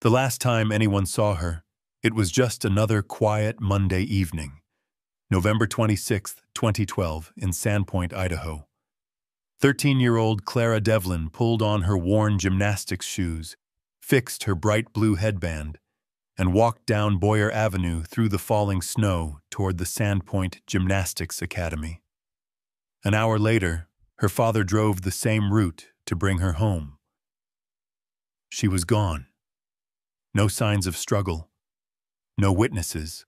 The last time anyone saw her, it was just another quiet Monday evening, November 26, 2012, in Sandpoint, Idaho. 13-year-old Clara Devlin pulled on her worn gymnastics shoes, fixed her bright blue headband, and walked down Boyer Avenue through the falling snow toward the Sandpoint Gymnastics Academy. An hour later, her father drove the same route to bring her home. She was gone. No signs of struggle. No witnesses.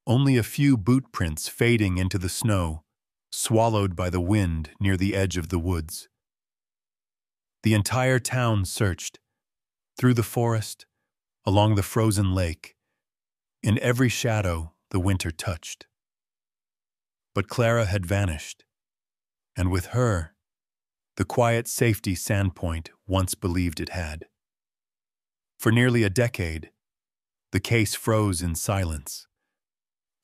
Only a few boot prints fading into the snow, swallowed by the wind near the edge of the woods. The entire town searched, through the forest, along the frozen lake, in every shadow the winter touched. But Clara had vanished, and with her, the quiet safety Sandpoint once believed it had. For nearly a decade, the case froze in silence,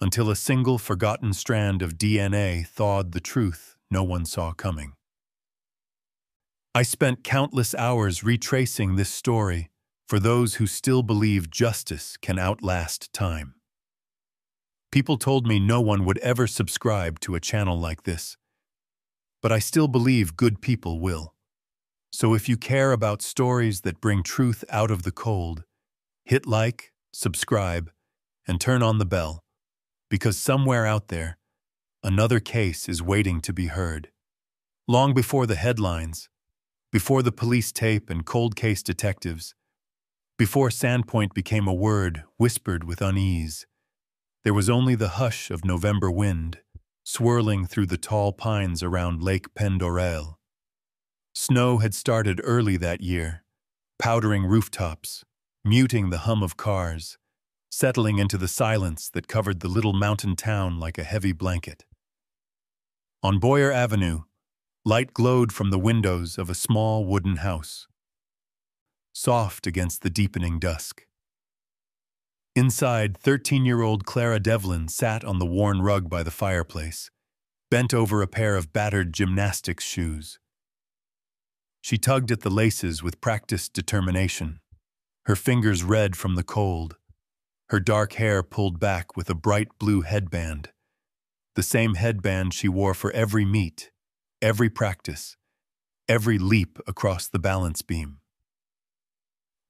until a single forgotten strand of DNA thawed the truth no one saw coming. I spent countless hours retracing this story for those who still believe justice can outlast time. People told me no one would ever subscribe to a channel like this, but I still believe good people will. So if you care about stories that bring truth out of the cold, hit like, subscribe, and turn on the bell, because somewhere out there, another case is waiting to be heard. Long before the headlines, before the police tape and cold case detectives, before Sandpoint became a word whispered with unease, there was only the hush of November wind, swirling through the tall pines around Lake Pendorel. Snow had started early that year, powdering rooftops, muting the hum of cars, settling into the silence that covered the little mountain town like a heavy blanket. On Boyer Avenue, light glowed from the windows of a small wooden house, soft against the deepening dusk. Inside, 13-year-old Clara Devlin sat on the worn rug by the fireplace, bent over a pair of battered gymnastics shoes. She tugged at the laces with practiced determination, her fingers red from the cold, her dark hair pulled back with a bright blue headband, the same headband she wore for every meet, every practice, every leap across the balance beam.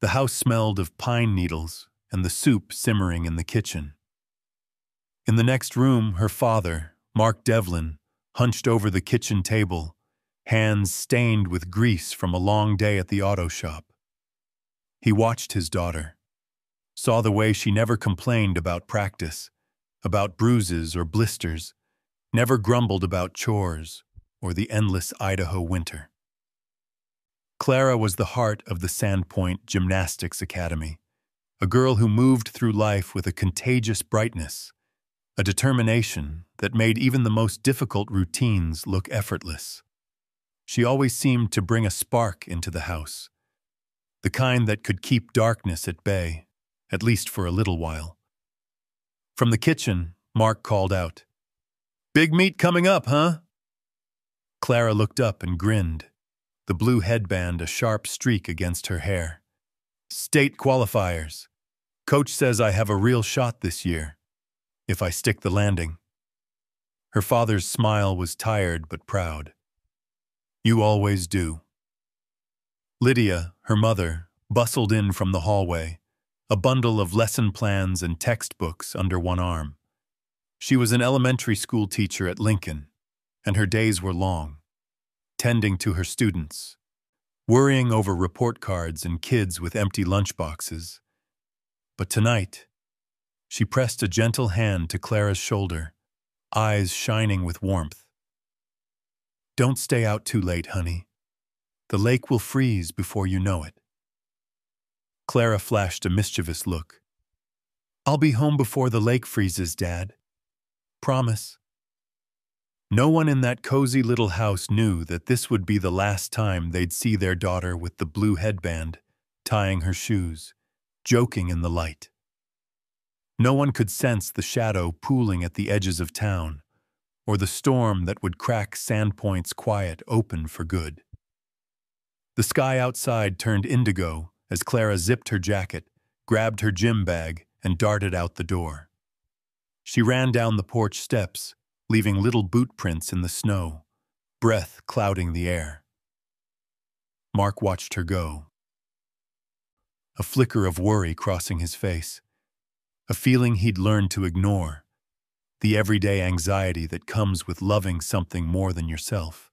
The house smelled of pine needles and the soup simmering in the kitchen. In the next room, her father, Mark Devlin, hunched over the kitchen table, hands stained with grease from a long day at the auto shop. He watched his daughter, saw the way she never complained about practice, about bruises or blisters, never grumbled about chores or the endless Idaho winter. Clara was the heart of the Sandpoint Gymnastics Academy, a girl who moved through life with a contagious brightness, a determination that made even the most difficult routines look effortless. She always seemed to bring a spark into the house, the kind that could keep darkness at bay, at least for a little while. From the kitchen, Mark called out, "Big meet coming up, huh?" Clara looked up and grinned, the blue headband a sharp streak against her hair. "State qualifiers. Coach says I have a real shot this year, if I stick the landing." Her father's smile was tired but proud. "You always do." Lydia, her mother, bustled in from the hallway, a bundle of lesson plans and textbooks under one arm. She was an elementary school teacher at Lincoln, and her days were long, tending to her students, worrying over report cards and kids with empty lunchboxes. But tonight, she pressed a gentle hand to Clara's shoulder, eyes shining with warmth. "Don't stay out too late, honey. The lake will freeze before you know it." Clara flashed a mischievous look. "I'll be home before the lake freezes, Dad. Promise." No one in that cozy little house knew that this would be the last time they'd see their daughter with the blue headband, tying her shoes, joking in the light. No one could sense the shadow pooling at the edges of town, or the storm that would crack Sandpoint's quiet open for good. The sky outside turned indigo as Clara zipped her jacket, grabbed her gym bag, and darted out the door. She ran down the porch steps, leaving little boot prints in the snow, breath clouding the air. Mark watched her go, a flicker of worry crossing his face, a feeling he'd learned to ignore, the everyday anxiety that comes with loving something more than yourself.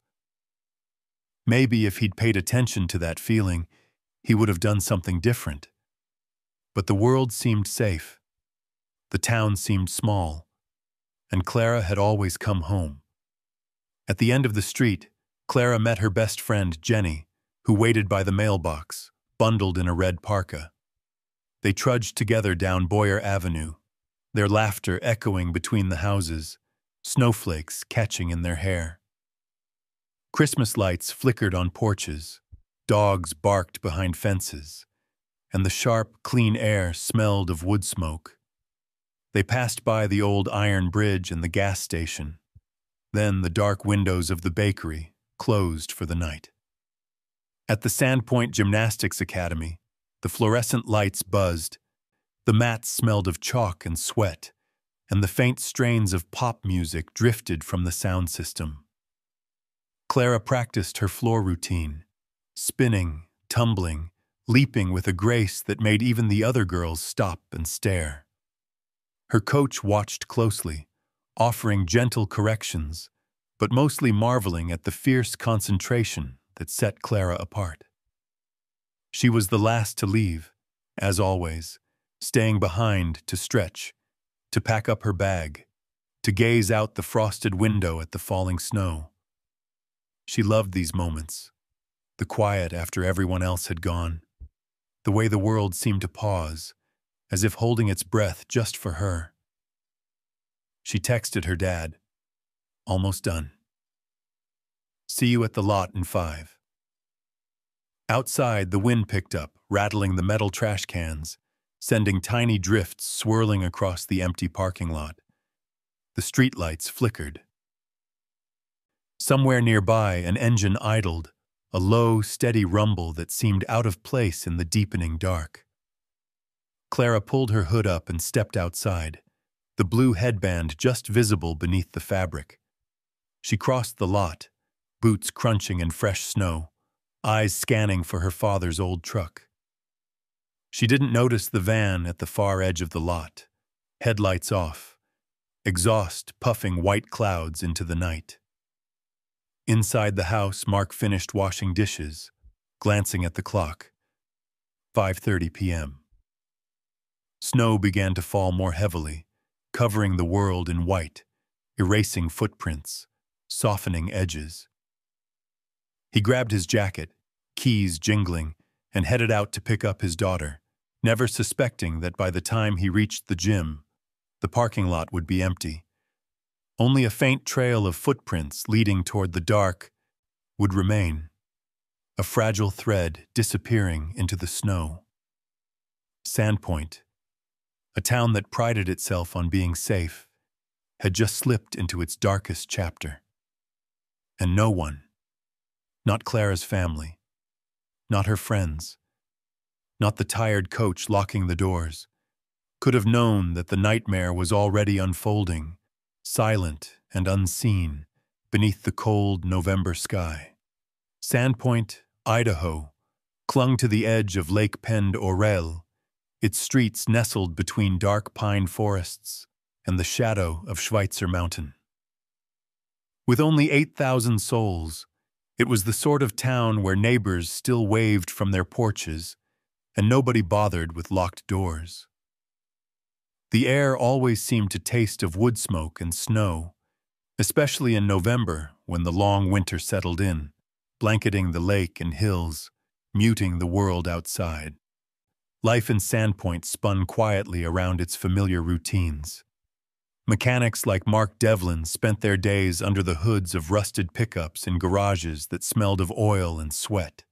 Maybe if he'd paid attention to that feeling, he would have done something different. But the world seemed safe. The town seemed small, and Clara had always come home. At the end of the street, Clara met her best friend, Jenny, who waited by the mailbox, bundled in a red parka. They trudged together down Boyer Avenue, their laughter echoing between the houses, snowflakes catching in their hair. Christmas lights flickered on porches, dogs barked behind fences, and the sharp, clean air smelled of wood smoke. They passed by the old iron bridge and the gas station, then the dark windows of the bakery, closed for the night. At the Sandpoint Gymnastics Academy, the fluorescent lights buzzed, the mats smelled of chalk and sweat, and the faint strains of pop music drifted from the sound system. Clara practiced her floor routine, spinning, tumbling, leaping with a grace that made even the other girls stop and stare. Her coach watched closely, offering gentle corrections, but mostly marveling at the fierce concentration that set Clara apart. She was the last to leave, as always, staying behind to stretch, to pack up her bag, to gaze out the frosted window at the falling snow. She loved these moments, the quiet after everyone else had gone, the way the world seemed to pause, as if holding its breath just for her. She texted her dad, "Almost done. See you at the lot in 5." Outside, the wind picked up, rattling the metal trash cans, sending tiny drifts swirling across the empty parking lot. The streetlights flickered. Somewhere nearby, an engine idled, a low, steady rumble that seemed out of place in the deepening dark. Clara pulled her hood up and stepped outside, the blue headband just visible beneath the fabric. She crossed the lot, boots crunching in fresh snow, eyes scanning for her father's old truck. She didn't notice the van at the far edge of the lot, headlights off, exhaust puffing white clouds into the night. Inside the house, Mark finished washing dishes, glancing at the clock. 5:30 p.m. Snow began to fall more heavily, covering the world in white, erasing footprints, softening edges. He grabbed his jacket, keys jingling, and headed out to pick up his daughter, never suspecting that by the time he reached the gym, the parking lot would be empty. Only a faint trail of footprints leading toward the dark would remain, a fragile thread disappearing into the snow. Sandpoint, a town that prided itself on being safe, had just slipped into its darkest chapter. And no one, not Clara's family, not her friends, not the tired coach locking the doors, could have known that the nightmare was already unfolding, silent and unseen, beneath the cold November sky. Sandpoint, Idaho, clung to the edge of Lake Pend-Oreille, its streets nestled between dark pine forests and the shadow of Schweitzer Mountain. With only 8,000 souls, it was the sort of town where neighbors still waved from their porches and nobody bothered with locked doors. The air always seemed to taste of wood smoke and snow, especially in November when the long winter settled in, blanketing the lake and hills, muting the world outside. Life in Sandpoint spun quietly around its familiar routines. Mechanics like Mark Devlin spent their days under the hoods of rusted pickups in garages that smelled of oil and sweat.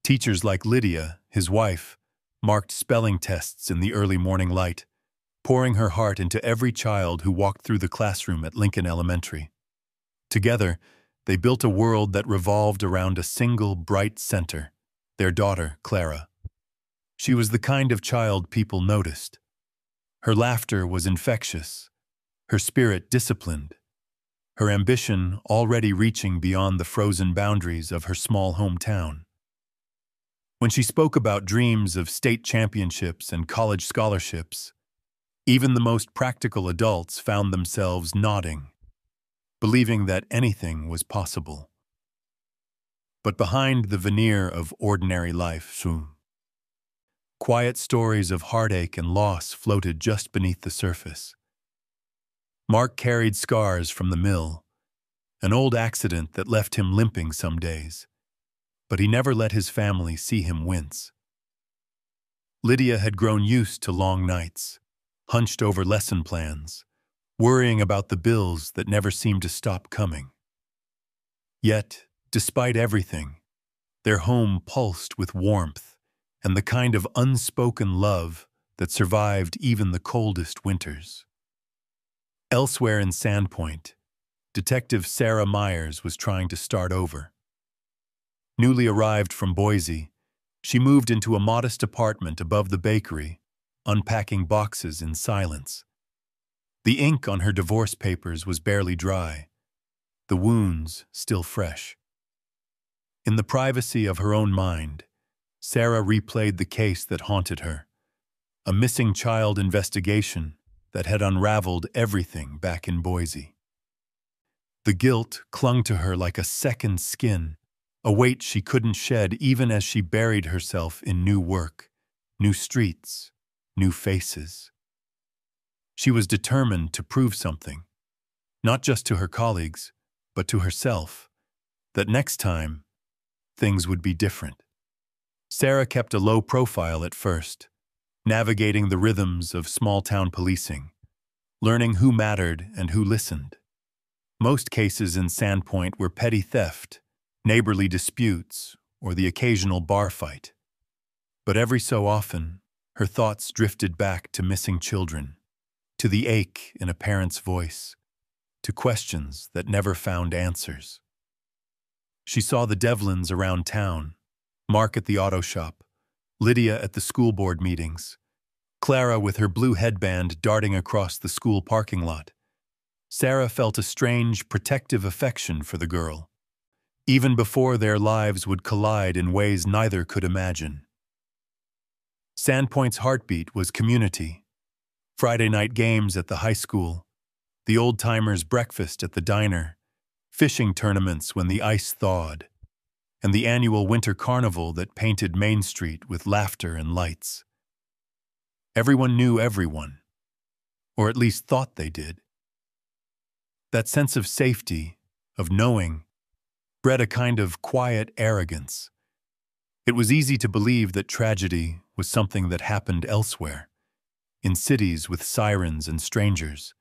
Teachers like Lydia, his wife, marked spelling tests in the early morning light, pouring her heart into every child who walked through the classroom at Lincoln Elementary. Together, they built a world that revolved around a single bright center, their daughter, Clara. She was the kind of child people noticed. Her laughter was infectious, her spirit disciplined, her ambition already reaching beyond the frozen boundaries of her small hometown. When she spoke about dreams of state championships and college scholarships, even the most practical adults found themselves nodding, believing that anything was possible. But behind the veneer of ordinary life, quiet stories of heartache and loss floated just beneath the surface. Mark carried scars from the mill, an old accident that left him limping some days, but he never let his family see him wince. Lydia had grown used to long nights, hunched over lesson plans, worrying about the bills that never seemed to stop coming. Yet, despite everything, their home pulsed with warmth and the kind of unspoken love that survived even the coldest winters. Elsewhere in Sandpoint, Detective Sarah Myers was trying to start over. Newly arrived from Boise, she moved into a modest apartment above the bakery, unpacking boxes in silence. The ink on her divorce papers was barely dry, the wounds still fresh. In the privacy of her own mind, Sarah replayed the case that haunted her, a missing child investigation that had unraveled everything back in Boise. The guilt clung to her like a second skin, a weight she couldn't shed even as she buried herself in new work, new streets, new faces. She was determined to prove something, not just to her colleagues, but to herself, that next time, things would be different. Sarah kept a low profile at first, navigating the rhythms of small-town policing, learning who mattered and who listened. Most cases in Sandpoint were petty theft, neighborly disputes, or the occasional bar fight. But every so often, her thoughts drifted back to missing children, to the ache in a parent's voice, to questions that never found answers. She saw the Devlins around town, Mark at the auto shop, Lydia at the school board meetings, Clara with her blue headband darting across the school parking lot. Sarah felt a strange, protective affection for the girl, even before their lives would collide in ways neither could imagine. Sandpoint's heartbeat was community. Friday night games at the high school, the old-timers' breakfast at the diner, fishing tournaments when the ice thawed, and the annual winter carnival that painted Main Street with laughter and lights. Everyone knew everyone, or at least thought they did. That sense of safety, of knowing, bred a kind of quiet arrogance. It was easy to believe that tragedy was something that happened elsewhere, in cities with sirens and strangers,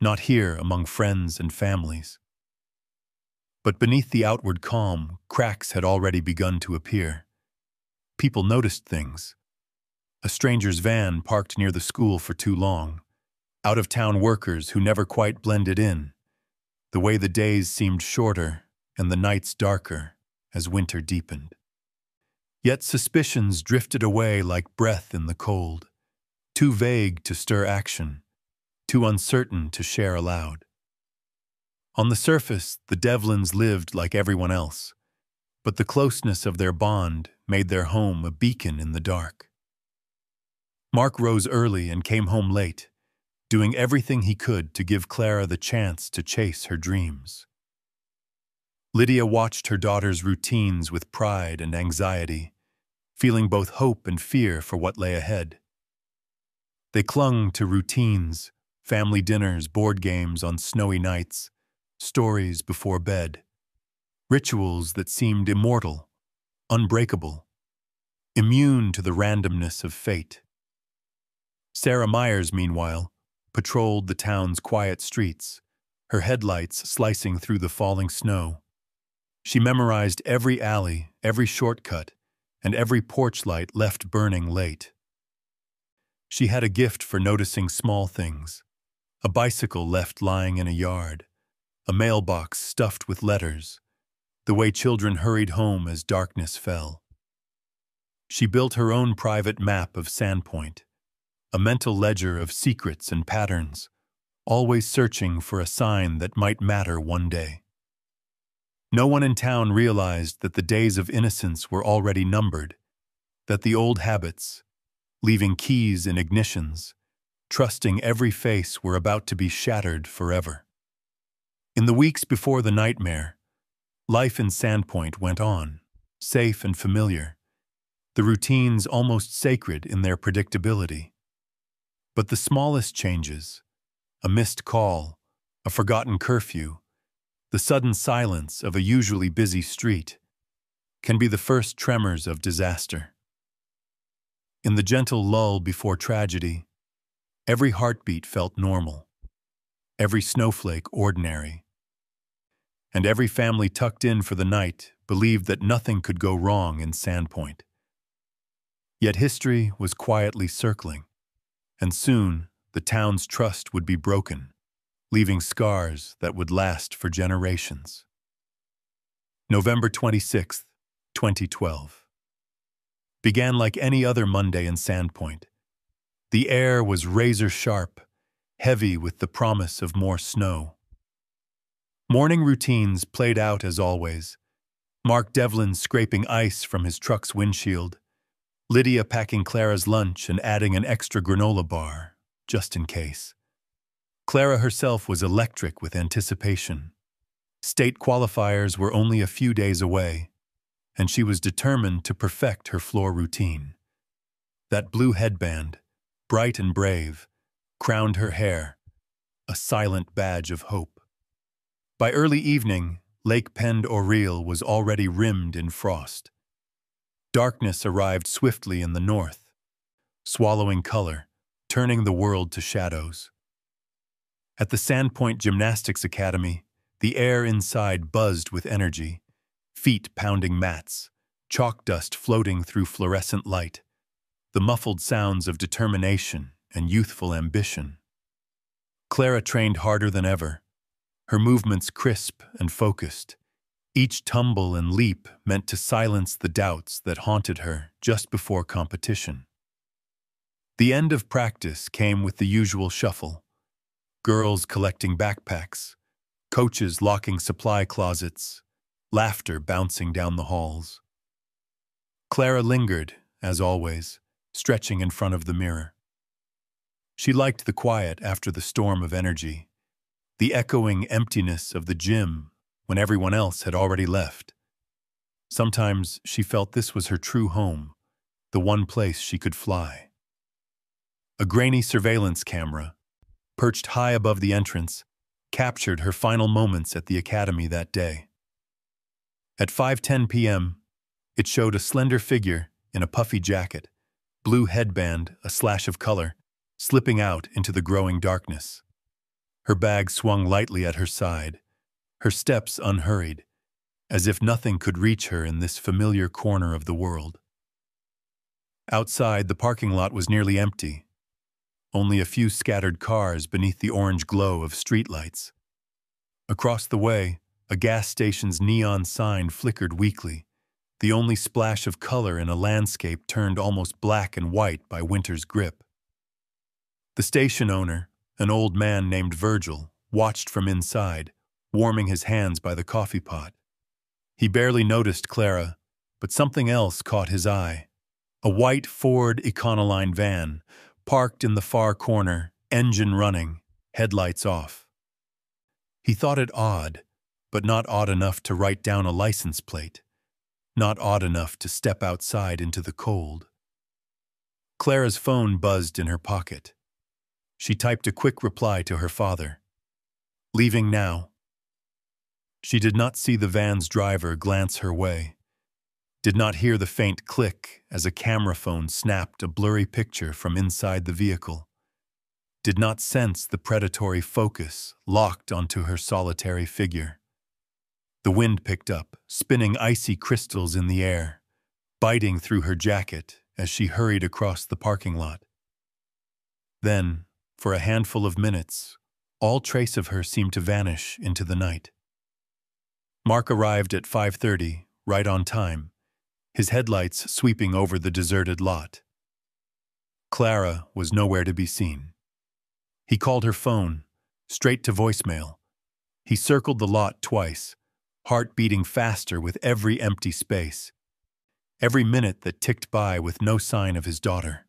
not here among friends and families. But beneath the outward calm, cracks had already begun to appear. People noticed things. A stranger's van parked near the school for too long, out-of-town workers who never quite blended in, the way the days seemed shorter and the nights darker as winter deepened. Yet suspicions drifted away like breath in the cold, too vague to stir action, too uncertain to share aloud. On the surface, the Devlins lived like everyone else, but the closeness of their bond made their home a beacon in the dark. Mark rose early and came home late, doing everything he could to give Clara the chance to chase her dreams. Lydia watched her daughter's routines with pride and anxiety, feeling both hope and fear for what lay ahead. They clung to routines, family dinners, board games on snowy nights, stories before bed, rituals that seemed immortal, unbreakable, immune to the randomness of fate. Sarah Myers, meanwhile, patrolled the town's quiet streets, her headlights slicing through the falling snow. She memorized every alley, every shortcut, and every porch light left burning late. She had a gift for noticing small things, a bicycle left lying in a yard, a mailbox stuffed with letters, the way children hurried home as darkness fell. She built her own private map of Sandpoint, a mental ledger of secrets and patterns, always searching for a sign that might matter one day. No one in town realized that the days of innocence were already numbered, that the old habits, leaving keys in ignitions, trusting every face, were about to be shattered forever. In the weeks before the nightmare, life in Sandpoint went on, safe and familiar, the routines almost sacred in their predictability. But the smallest changes, a missed call, a forgotten curfew, the sudden silence of a usually busy street, can be the first tremors of disaster. In the gentle lull before tragedy, every heartbeat felt normal, every snowflake ordinary, and every family tucked in for the night believed that nothing could go wrong in Sandpoint. Yet history was quietly circling, and soon the town's trust would be broken, leaving scars that would last for generations. November 26th, 2012. Began like any other Monday in Sandpoint. The air was razor-sharp, heavy with the promise of more snow. Morning routines played out as always. Mark Devlin scraping ice from his truck's windshield, Lydia packing Clara's lunch and adding an extra granola bar, just in case. Clara herself was electric with anticipation. State qualifiers were only a few days away, and she was determined to perfect her floor routine. That blue headband, bright and brave, crowned her hair, a silent badge of hope. By early evening, Lake Pend Oreille was already rimmed in frost. Darkness arrived swiftly in the north, swallowing color, turning the world to shadows. At the Sandpoint Gymnastics Academy, the air inside buzzed with energy, feet pounding mats, chalk dust floating through fluorescent light, the muffled sounds of determination and youthful ambition. Clara trained harder than ever, her movements crisp and focused, each tumble and leap meant to silence the doubts that haunted her just before competition. The end of practice came with the usual shuffle, girls collecting backpacks, coaches locking supply closets, laughter bouncing down the halls. Clara lingered, as always, stretching in front of the mirror. She liked the quiet after the storm of energy, the echoing emptiness of the gym when everyone else had already left. Sometimes she felt this was her true home, the one place she could fly. A grainy surveillance camera, perched high above the entrance, captured her final moments at the academy that day. At 5:10 p.m., it showed a slender figure in a puffy jacket, blue headband, a slash of color, slipping out into the growing darkness. Her bag swung lightly at her side, her steps unhurried, as if nothing could reach her in this familiar corner of the world. Outside, the parking lot was nearly empty, only a few scattered cars beneath the orange glow of streetlights. Across the way, a gas station's neon sign flickered weakly, the only splash of color in a landscape turned almost black and white by winter's grip. The station owner, an old man named Virgil, watched from inside, warming his hands by the coffee pot. He barely noticed Clara, but something else caught his eye. A white Ford Econoline van, parked in the far corner, engine running, headlights off. He thought it odd, but not odd enough to write down a license plate, not odd enough to step outside into the cold. Clara's phone buzzed in her pocket. She typed a quick reply to her father. "Leaving now." She did not see the van's driver glance her way, did not hear the faint click as a camera phone snapped a blurry picture from inside the vehicle, did not sense the predatory focus locked onto her solitary figure. The wind picked up, spinning icy crystals in the air, biting through her jacket as she hurried across the parking lot. Then, for a handful of minutes, all trace of her seemed to vanish into the night. Mark arrived at 5:30, right on time, his headlights sweeping over the deserted lot. Clara was nowhere to be seen. He called her phone, straight to voicemail. He circled the lot twice, heart beating faster with every empty space, every minute that ticked by with no sign of his daughter.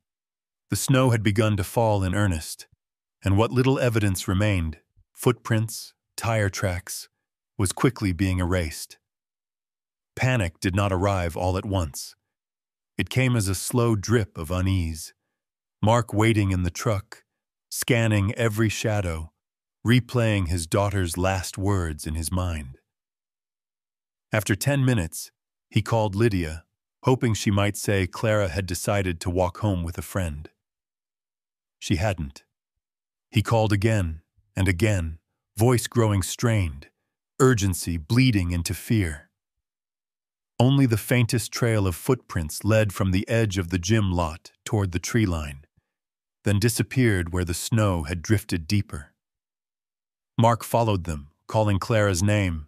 The snow had begun to fall in earnest, and what little evidence remained, footprints, tire tracks, was quickly being erased. Panic did not arrive all at once. It came as a slow drip of unease. Mark waiting in the truck, scanning every shadow, replaying his daughter's last words in his mind. After 10 minutes, he called Lydia, hoping she might say Clara had decided to walk home with a friend. She hadn't. He called again and again, voice growing strained, urgency bleeding into fear. Only the faintest trail of footprints led from the edge of the gym lot toward the tree line, then disappeared where the snow had drifted deeper. Mark followed them, calling Clara's name,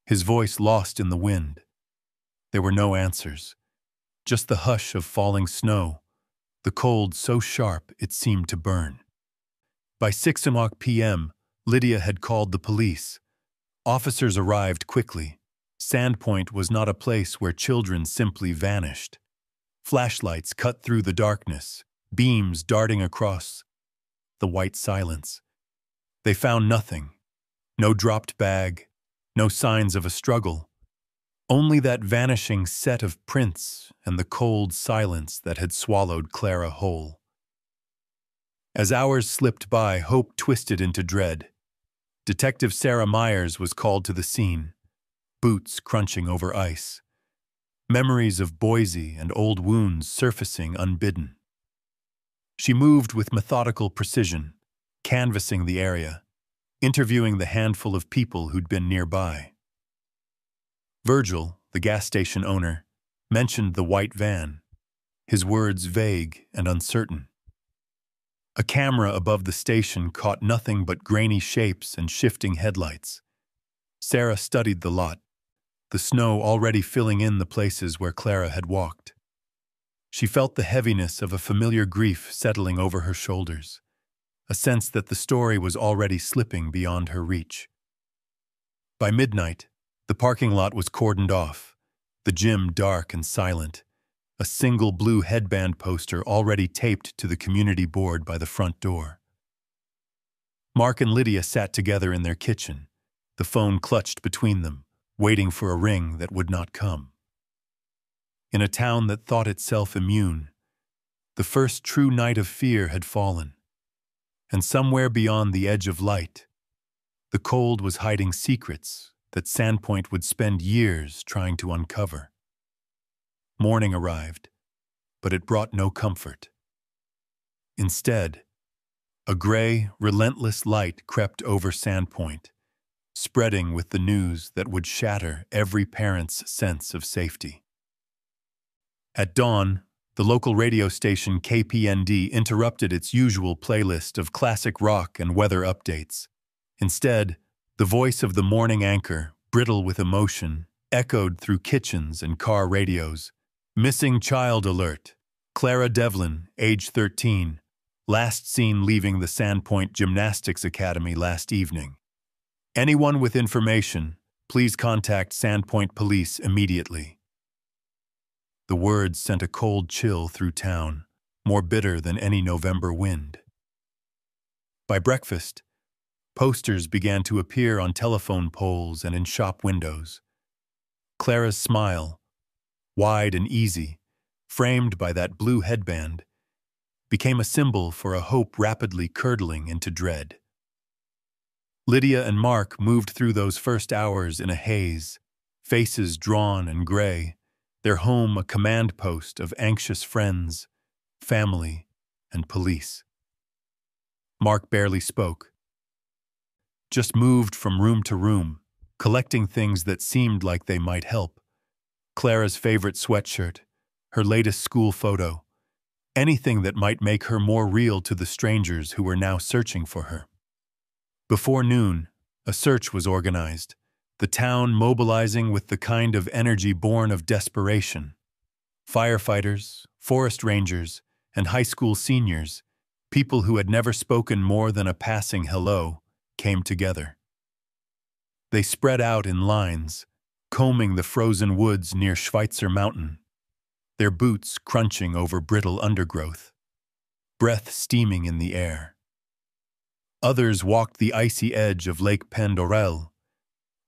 his voice lost in the wind. There were no answers, just the hush of falling snow, the cold so sharp it seemed to burn. By 6:00 p.m., Lydia had called the police. Officers arrived quickly. Sandpoint was not a place where children simply vanished. Flashlights cut through the darkness, beams darting across the white silence. They found nothing. No dropped bag, no signs of a struggle. Only that vanishing set of prints and the cold silence that had swallowed Clara whole. As hours slipped by, hope twisted into dread. Detective Sarah Myers was called to the scene, boots crunching over ice. Memories of Boise and old wounds surfacing unbidden. She moved with methodical precision, canvassing the area, interviewing the handful of people who'd been nearby. Virgil, the gas station owner, mentioned the white van, his words vague and uncertain. A camera above the station caught nothing but grainy shapes and shifting headlights. Sarah studied the lot, the snow already filling in the places where Clara had walked. She felt the heaviness of a familiar grief settling over her shoulders, a sense that the story was already slipping beyond her reach. By midnight, the parking lot was cordoned off, the gym dark and silent, a single blue headband poster already taped to the community board by the front door. Mark and Lydia sat together in their kitchen, the phone clutched between them, waiting for a ring that would not come. In a town that thought itself immune, the first true night of fear had fallen, and somewhere beyond the edge of light, the cold was hiding secrets that Sandpoint would spend years trying to uncover. Morning arrived, but it brought no comfort. Instead, a gray, relentless light crept over Sandpoint, spreading with the news that would shatter every parent's sense of safety. At dawn, the local radio station KPND interrupted its usual playlist of classic rock and weather updates. Instead, the voice of the morning anchor, brittle with emotion, echoed through kitchens and car radios. Missing child alert. Clara Devlin, age 13, last seen leaving the Sandpoint Gymnastics Academy last evening. Anyone with information, please contact Sandpoint Police immediately. The words sent a cold chill through town, more bitter than any November wind. By breakfast, posters began to appear on telephone poles and in shop windows. Clara's smile, wide and easy, framed by that blue headband, became a symbol for a hope rapidly curdling into dread. Lydia and Mark moved through those first hours in a haze, faces drawn and gray, their home a command post of anxious friends, family, and police. Mark barely spoke, just moved from room to room, collecting things that seemed like they might help. Clara's favorite sweatshirt, her latest school photo, anything that might make her more real to the strangers who were now searching for her. Before noon, a search was organized, the town mobilizing with the kind of energy born of desperation. Firefighters, forest rangers, and high school seniors, people who had never spoken more than a passing hello, came together. They spread out in lines, combing the frozen woods near Schweitzer Mountain, their boots crunching over brittle undergrowth, breath steaming in the air. Others walked the icy edge of Lake Pendorel,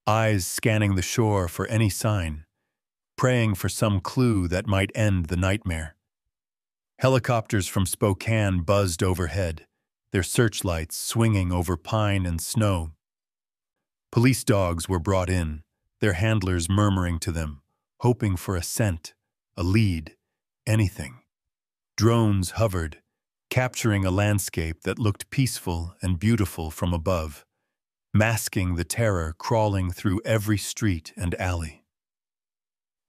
eyes scanning the shore for any sign, praying for some clue that might end the nightmare. Helicopters from Spokane buzzed overhead, their searchlights swinging over pine and snow. Police dogs were brought in, their handlers murmuring to them, hoping for a scent, a lead, anything. Drones hovered, capturing a landscape that looked peaceful and beautiful from above, masking the terror crawling through every street and alley.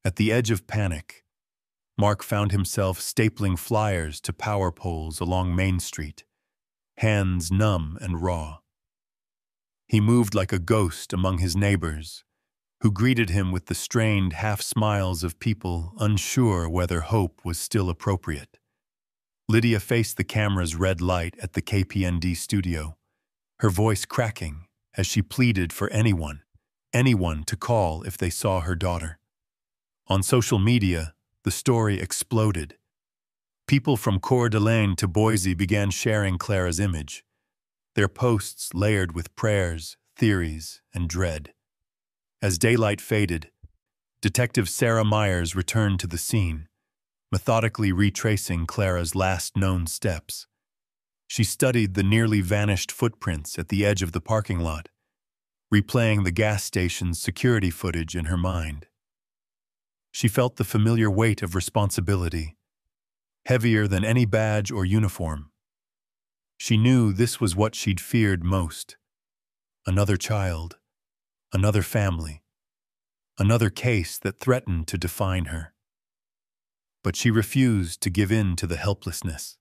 At the edge of panic, Mark found himself stapling flyers to power poles along Main Street, hands numb and raw. He moved like a ghost among his neighbors, who greeted him with the strained half-smiles of people unsure whether hope was still appropriate. Lydia faced the camera's red light at the KPND studio, her voice cracking as she pleaded for anyone to call if they saw her daughter. On social media, the story exploded. People from Coeur d'Alene to Boise began sharing Clara's image, their posts layered with prayers, theories, and dread. As daylight faded, Detective Sarah Myers returned to the scene, methodically retracing Clara's last known steps. She studied the nearly vanished footprints at the edge of the parking lot, replaying the gas station's security footage in her mind. She felt the familiar weight of responsibility, heavier than any badge or uniform. She knew this was what she'd feared most. Another child, another family, another case that threatened to define her. But she refused to give in to the helplessness.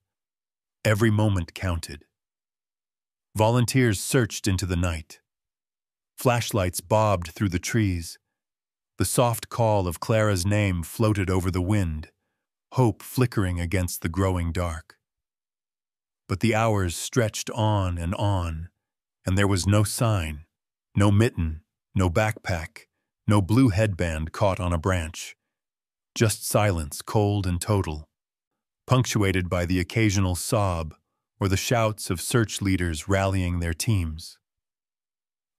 Every moment counted. Volunteers searched into the night. Flashlights bobbed through the trees. The soft call of Clara's name floated over the wind, hope flickering against the growing dark. But the hours stretched on, and there was no sign, no mitten, no backpack, no blue headband caught on a branch. Just silence, cold and total, punctuated by the occasional sob or the shouts of search leaders rallying their teams.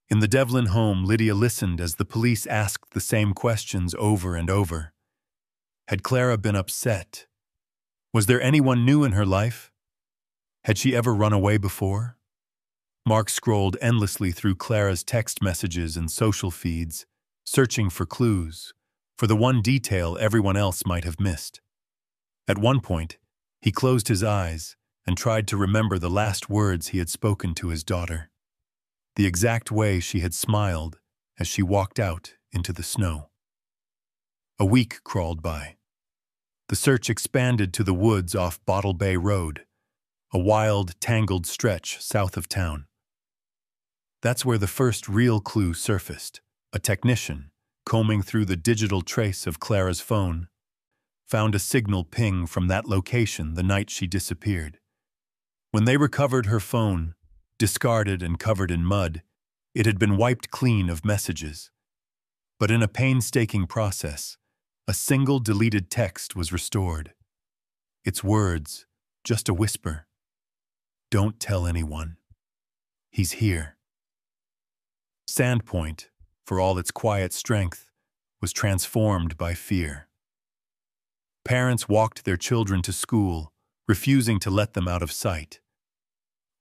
In the Devlin home, Lydia listened as the police asked the same questions over and over. Had Clara been upset? Was there anyone new in her life? Had she ever run away before? Mark scrolled endlessly through Clara's text messages and social feeds, searching for clues, for the one detail everyone else might have missed. At one point, he closed his eyes and tried to remember the last words he had spoken to his daughter, the exact way she had smiled as she walked out into the snow. A week crawled by. The search expanded to the woods off Bottle Bay Road, a wild, tangled stretch south of town. That's where the first real clue surfaced. A technician, combing through the digital trace of Clara's phone, found a signal ping from that location the night she disappeared. When they recovered her phone, discarded and covered in mud, it had been wiped clean of messages. But in a painstaking process, a single deleted text was restored. Its words, just a whisper. Don't tell anyone. He's here. Sandpoint, for all its quiet strength, was transformed by fear. Parents walked their children to school, refusing to let them out of sight.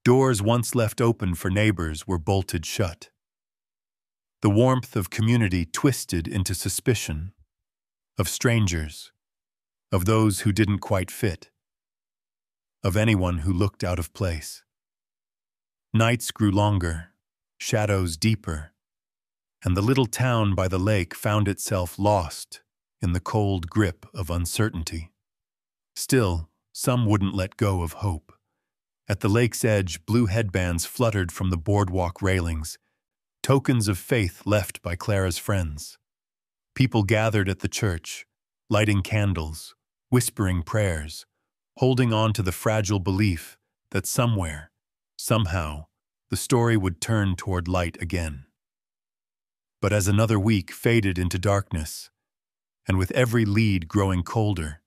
Doors once left open for neighbors were bolted shut. The warmth of community twisted into suspicion, of strangers, of those who didn't quite fit, of anyone who looked out of place. Nights grew longer, shadows deeper, and the little town by the lake found itself lost in the cold grip of uncertainty. Still, some wouldn't let go of hope. At the lake's edge, blue headbands fluttered from the boardwalk railings, tokens of faith left by Clara's friends. People gathered at the church, lighting candles, whispering prayers, holding on to the fragile belief that somewhere, somehow, the story would turn toward light again. But as another week faded into darkness, and with every lead growing colder,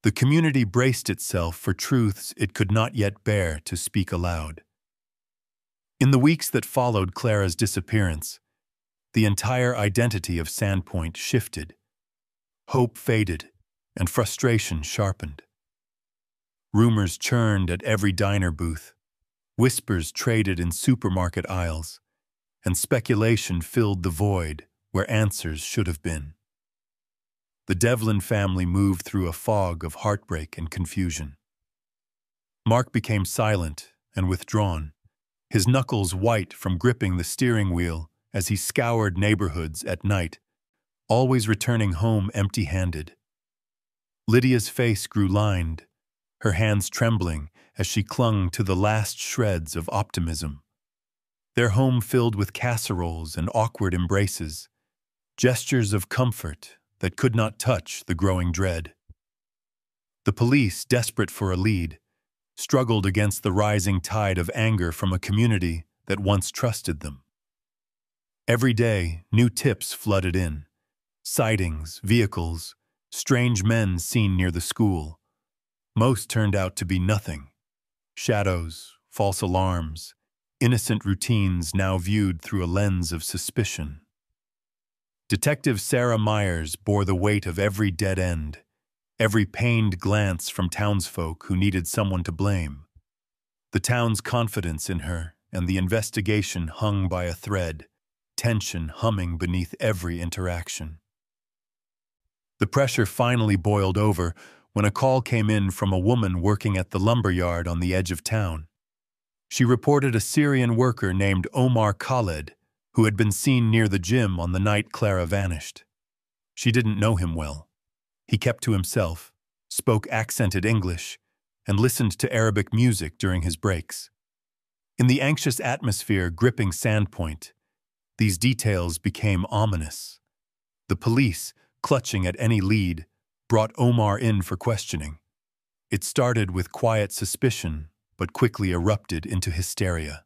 the community braced itself for truths it could not yet bear to speak aloud. In the weeks that followed Clara's disappearance, the entire identity of Sandpoint shifted. Hope faded, and frustration sharpened. Rumors churned at every diner booth, whispers traded in supermarket aisles, and speculation filled the void where answers should have been. The Devlin family moved through a fog of heartbreak and confusion. Mark became silent and withdrawn, his knuckles white from gripping the steering wheel as he scoured neighborhoods at night, always returning home empty-handed. Lydia's face grew lined, her hands trembling as she clung to the last shreds of optimism. Their home filled with casseroles and awkward embraces, gestures of comfort that could not touch the growing dread. The police, desperate for a lead, struggled against the rising tide of anger from a community that once trusted them. Every day, new tips flooded in. Sightings, vehicles, strange men seen near the school. Most turned out to be nothing. Shadows, false alarms, innocent routines now viewed through a lens of suspicion. Detective Sarah Myers bore the weight of every dead end, every pained glance from townsfolk who needed someone to blame. The town's confidence in her and the investigation hung by a thread, tension humming beneath every interaction. The pressure finally boiled over when a call came in from a woman working at the lumber yard on the edge of town. She reported a Syrian worker named Omar Khaled, who had been seen near the gym on the night Clara vanished. She didn't know him well. He kept to himself, spoke accented English, and listened to Arabic music during his breaks. In the anxious atmosphere gripping Sandpoint, these details became ominous. The police, clutching at any lead, brought Omar in for questioning. It started with quiet suspicion, but quickly erupted into hysteria.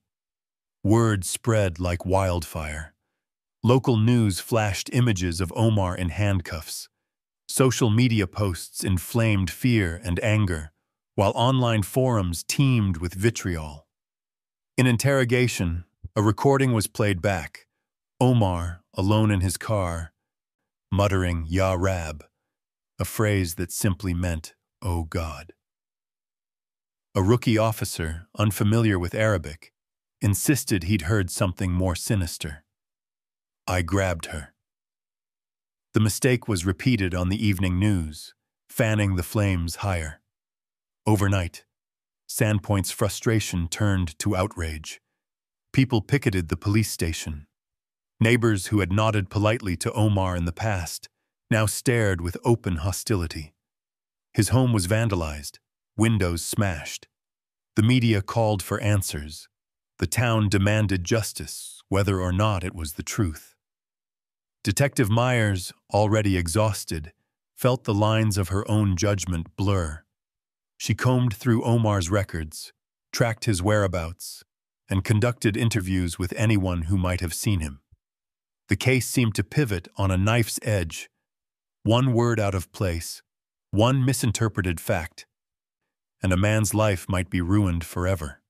Word spread like wildfire. Local news flashed images of Omar in handcuffs. Social media posts inflamed fear and anger, while online forums teemed with vitriol. In interrogation, a recording was played back. Omar, alone in his car, muttering, "Ya Rab," a phrase that simply meant, "Oh God." A rookie officer, unfamiliar with Arabic, insisted he'd heard something more sinister. "I grabbed her." The mistake was repeated on the evening news, fanning the flames higher. Overnight, Sandpoint's frustration turned to outrage. People picketed the police station. Neighbors who had nodded politely to Omar in the past now stared with open hostility. His home was vandalized, windows smashed. The media called for answers. The town demanded justice, whether or not it was the truth. Detective Myers, already exhausted, felt the lines of her own judgment blur. She combed through Omar's records, tracked his whereabouts, and conducted interviews with anyone who might have seen him. The case seemed to pivot on a knife's edge. One word out of place, one misinterpreted fact, and a man's life might be ruined forever.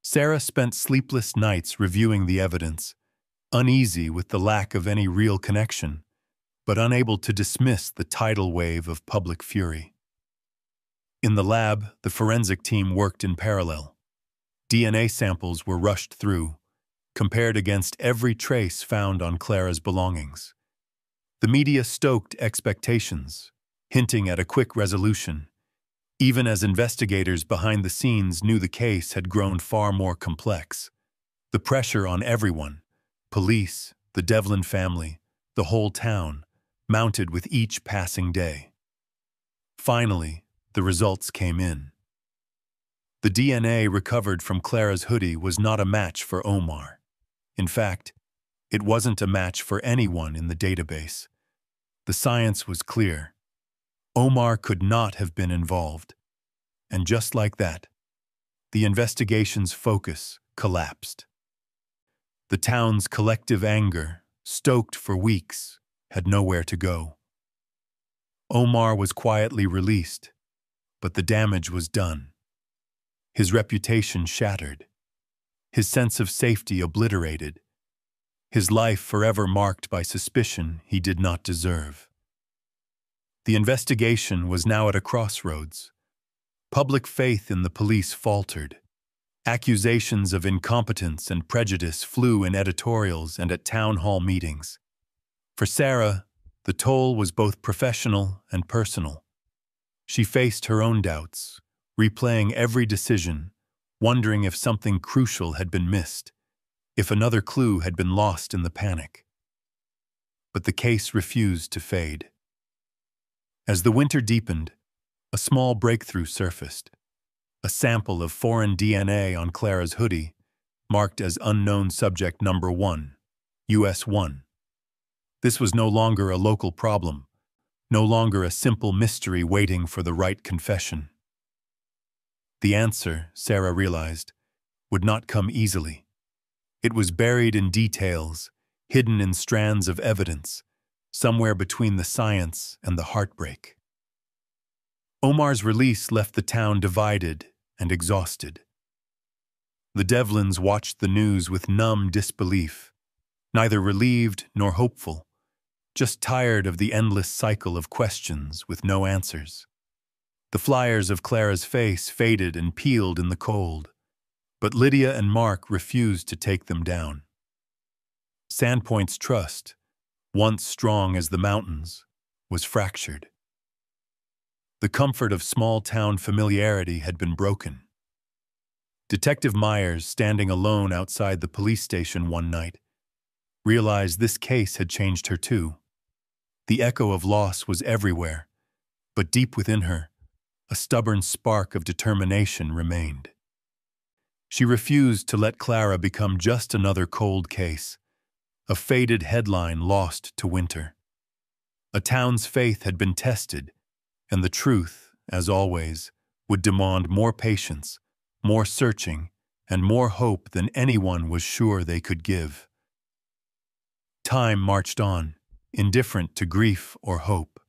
Sarah spent sleepless nights reviewing the evidence, uneasy with the lack of any real connection, but unable to dismiss the tidal wave of public fury. In the lab, the forensic team worked in parallel. DNA samples were rushed through, compared against every trace found on Clara's belongings. The media stoked expectations, hinting at a quick resolution, even as investigators behind the scenes knew the case had grown far more complex. The pressure on everyone, police, the Devlin family, the whole town, mounted with each passing day. Finally, the results came in. The DNA recovered from Clara's hoodie was not a match for Omar. In fact, it wasn't a match for anyone in the database. The science was clear. Omar could not have been involved. And just like that, the investigation's focus collapsed. The town's collective anger, stoked for weeks, had nowhere to go. Omar was quietly released, but the damage was done. His reputation shattered, his sense of safety obliterated, his life forever marked by suspicion he did not deserve. The investigation was now at a crossroads. Public faith in the police faltered. Accusations of incompetence and prejudice flew in editorials and at town hall meetings. For Sarah, the toll was both professional and personal. She faced her own doubts, replaying every decision, wondering if something crucial had been missed, if another clue had been lost in the panic. But the case refused to fade. As the winter deepened, a small breakthrough surfaced. A sample of foreign DNA on Clara's hoodie, marked as unknown subject number 1, US 1. This was no longer a local problem, no longer a simple mystery waiting for the right confession. The answer, Sarah realized, would not come easily. It was buried in details, hidden in strands of evidence, somewhere between the science and the heartbreak. Omar's release left the town divided and exhausted. The Devlins watched the news with numb disbelief, neither relieved nor hopeful, just tired of the endless cycle of questions with no answers. The flyers of Clara's face faded and peeled in the cold, but Lydia and Mark refused to take them down. Sandpoint's trust, once strong as the mountains, was fractured. The comfort of small-town familiarity had been broken. Detective Myers, standing alone outside the police station one night, realized this case had changed her too. The echo of loss was everywhere, but deep within her, a stubborn spark of determination remained. She refused to let Clara become just another cold case, a faded headline lost to winter. A town's faith had been tested, and the truth, as always, would demand more patience, more searching, and more hope than anyone was sure they could give. Time marched on, indifferent to grief or hope.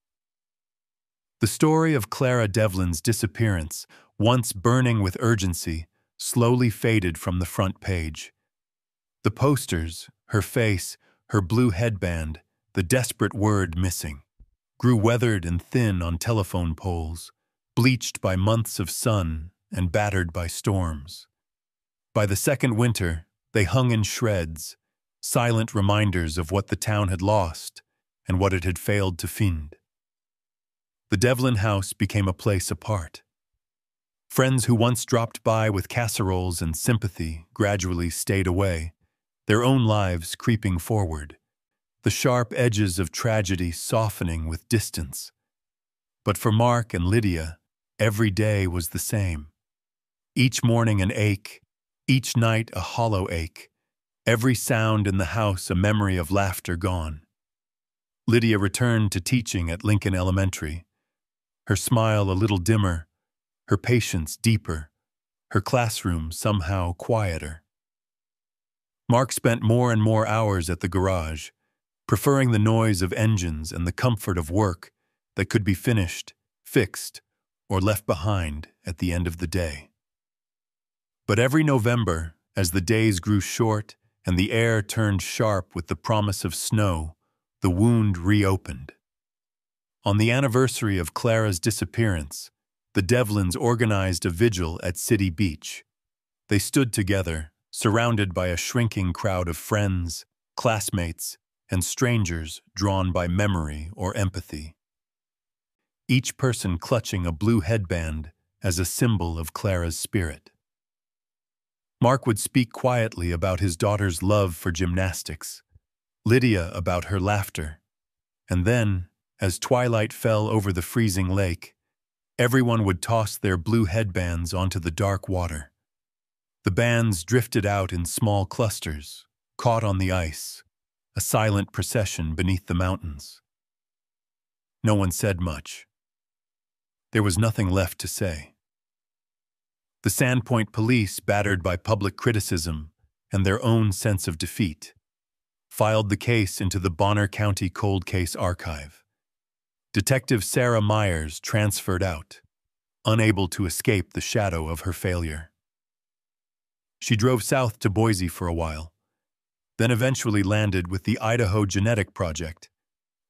The story of Clara Devlin's disappearance, once burning with urgency, slowly faded from the front page. The posters, her face, her blue headband, the desperate word missing, grew weathered and thin on telephone poles, bleached by months of sun and battered by storms. By the second winter, they hung in shreds, silent reminders of what the town had lost and what it had failed to find. The Devlin house became a place apart. Friends who once dropped by with casseroles and sympathy gradually stayed away, their own lives creeping forward, the sharp edges of tragedy softening with distance. But for Mark and Lydia, every day was the same. Each morning an ache, each night a hollow ache, every sound in the house a memory of laughter gone. Lydia returned to teaching at Lincoln Elementary, her smile a little dimmer, her patience deeper, her classroom somehow quieter. Mark spent more and more hours at the garage, preferring the noise of engines and the comfort of work that could be finished, fixed, or left behind at the end of the day. But every November, as the days grew short and the air turned sharp with the promise of snow, the wound reopened. On the anniversary of Clara's disappearance, the Devlins organized a vigil at City Beach. They stood together, surrounded by a shrinking crowd of friends, classmates, and strangers drawn by memory or empathy. Each person clutching a blue headband as a symbol of Clara's spirit. Mark would speak quietly about his daughter's love for gymnastics, Lydia about her laughter, and then, as twilight fell over the freezing lake, everyone would toss their blue headbands onto the dark water. The bands drifted out in small clusters, caught on the ice, a silent procession beneath the mountains. No one said much. There was nothing left to say. The Sandpoint police, battered by public criticism and their own sense of defeat, filed the case into the Bonner County Cold Case Archive. Detective Sarah Myers transferred out, unable to escape the shadow of her failure. She drove south to Boise for a while, then eventually landed with the Idaho Genetic Project,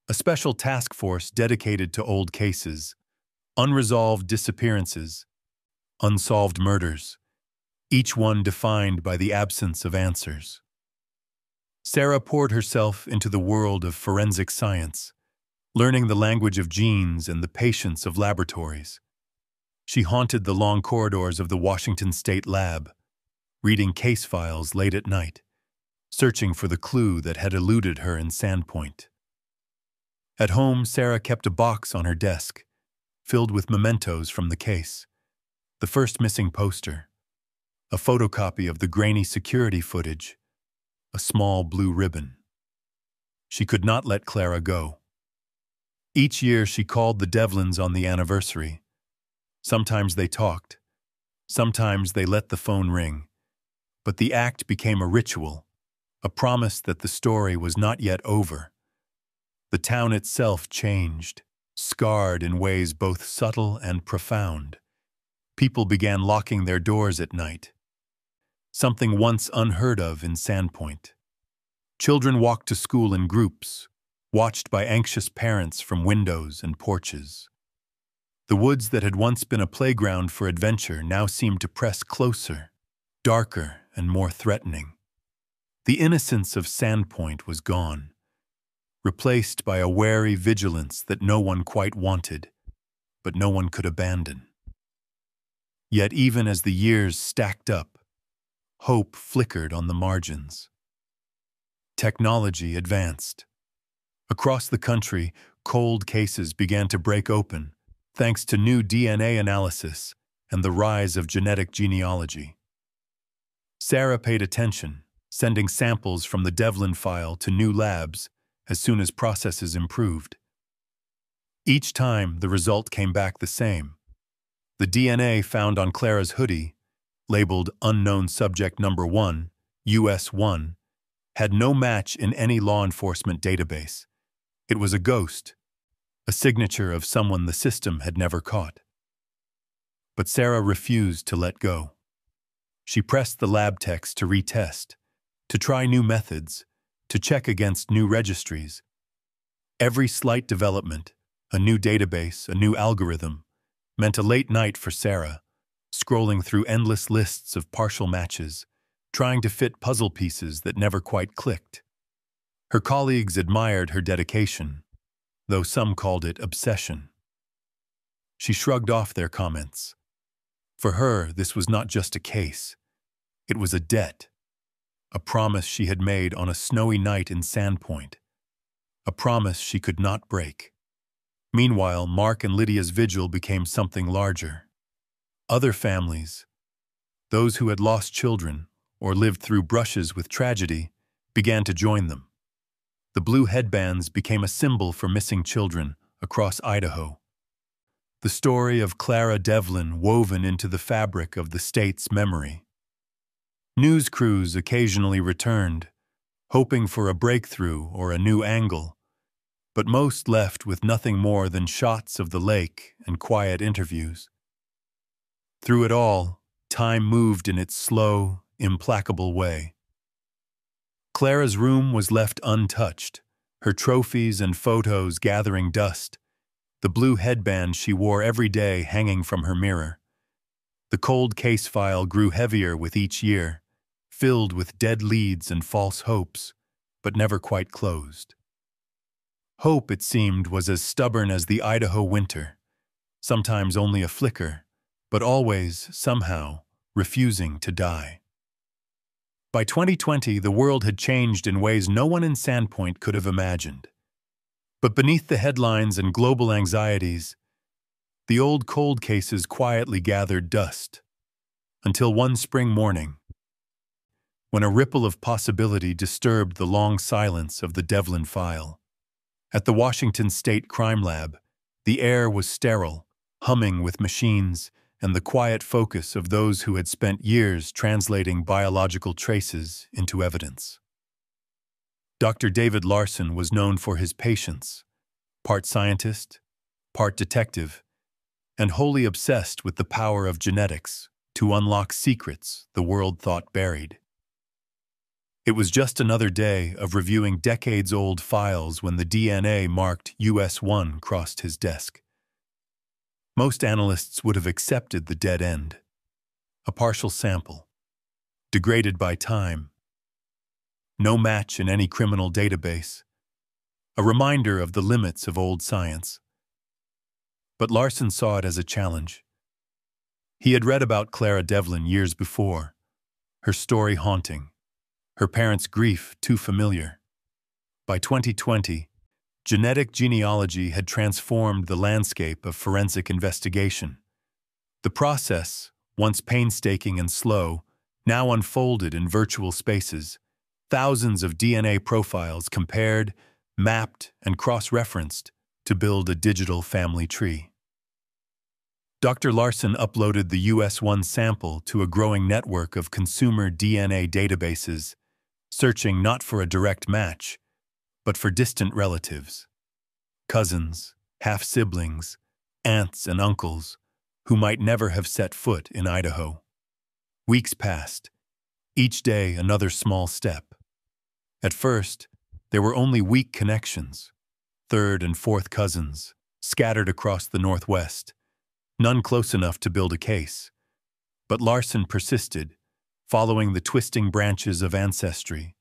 a special task force dedicated to old cases, unresolved disappearances, unsolved murders, each one defined by the absence of answers. Sarah poured herself into the world of forensic science, learning the language of genes and the patience of laboratories. She haunted the long corridors of the Washington State Lab, reading case files late at night, searching for the clue that had eluded her in Sandpoint. At home, Sarah kept a box on her desk, filled with mementos from the case. The first missing poster, a photocopy of the grainy security footage, a small blue ribbon. She could not let Clara go. Each year she called the Devlins on the anniversary. Sometimes they talked, sometimes they let the phone ring, but the act became a ritual, a promise that the story was not yet over. The town itself changed, scarred in ways both subtle and profound. People began locking their doors at night, something once unheard of in Sandpoint. Children walked to school in groups, watched by anxious parents from windows and porches. The woods that had once been a playground for adventure now seemed to press closer, darker and more threatening. The innocence of Sandpoint was gone, replaced by a wary vigilance that no one quite wanted, but no one could abandon. Yet even as the years stacked up, hope flickered on the margins. Technology advanced. Across the country, cold cases began to break open, thanks to new DNA analysis and the rise of genetic genealogy. Sarah paid attention, sending samples from the Devlin file to new labs as soon as processes improved. Each time, the result came back the same. The DNA found on Clara's hoodie, labeled Unknown Subject Number 1, US 1, had no match in any law enforcement database. It was a ghost, a signature of someone the system had never caught. But Sarah refused to let go. She pressed the lab techs to retest, to try new methods, to check against new registries. Every slight development, a new database, a new algorithm, meant a late night for Sarah, scrolling through endless lists of partial matches, trying to fit puzzle pieces that never quite clicked. Her colleagues admired her dedication, though some called it obsession. She shrugged off their comments. For her, this was not just a case. It was a debt, a promise she had made on a snowy night in Sandpoint, a promise she could not break. Meanwhile, Mark and Lydia's vigil became something larger. Other families, those who had lost children or lived through brushes with tragedy, began to join them. The blue headbands became a symbol for missing children across Idaho. The story of Clara Devlin woven into the fabric of the state's memory. News crews occasionally returned, hoping for a breakthrough or a new angle, but most left with nothing more than shots of the lake and quiet interviews. Through it all, time moved in its slow, implacable way. Clara's room was left untouched, her trophies and photos gathering dust, the blue headband she wore every day hanging from her mirror. The cold case file grew heavier with each year, filled with dead leads and false hopes, but never quite closed. Hope, it seemed, was as stubborn as the Idaho winter, sometimes only a flicker, but always, somehow, refusing to die. By 2020, the world had changed in ways no one in Sandpoint could have imagined. But beneath the headlines and global anxieties, the old cold cases quietly gathered dust, until one spring morning, when a ripple of possibility disturbed the long silence of the Devlin file. At the Washington State Crime Lab, the air was sterile, humming with machines and the quiet focus of those who had spent years translating biological traces into evidence. Dr. David Larson was known for his patience, part scientist, part detective, and wholly obsessed with the power of genetics to unlock secrets the world thought buried. It was just another day of reviewing decades-old files when the DNA marked US1 crossed his desk. Most analysts would have accepted the dead end. A partial sample, degraded by time, no match in any criminal database, a reminder of the limits of old science. But Larson saw it as a challenge. He had read about Clara Devlin years before, her story haunting, her parents' grief too familiar. By 2020, genetic genealogy had transformed the landscape of forensic investigation. The process, once painstaking and slow, now unfolded in virtual spaces, thousands of DNA profiles compared, mapped, and cross-referenced to build a digital family tree. Dr. Larson uploaded the US1 sample to a growing network of consumer DNA databases, searching not for a direct match, but for distant relatives, cousins, half-siblings, aunts and uncles, who might never have set foot in Idaho. Weeks passed, each day another small step. At first, there were only weak connections, third and fourth cousins, scattered across the Northwest, none close enough to build a case. But Larson persisted, following the twisting branches of ancestry,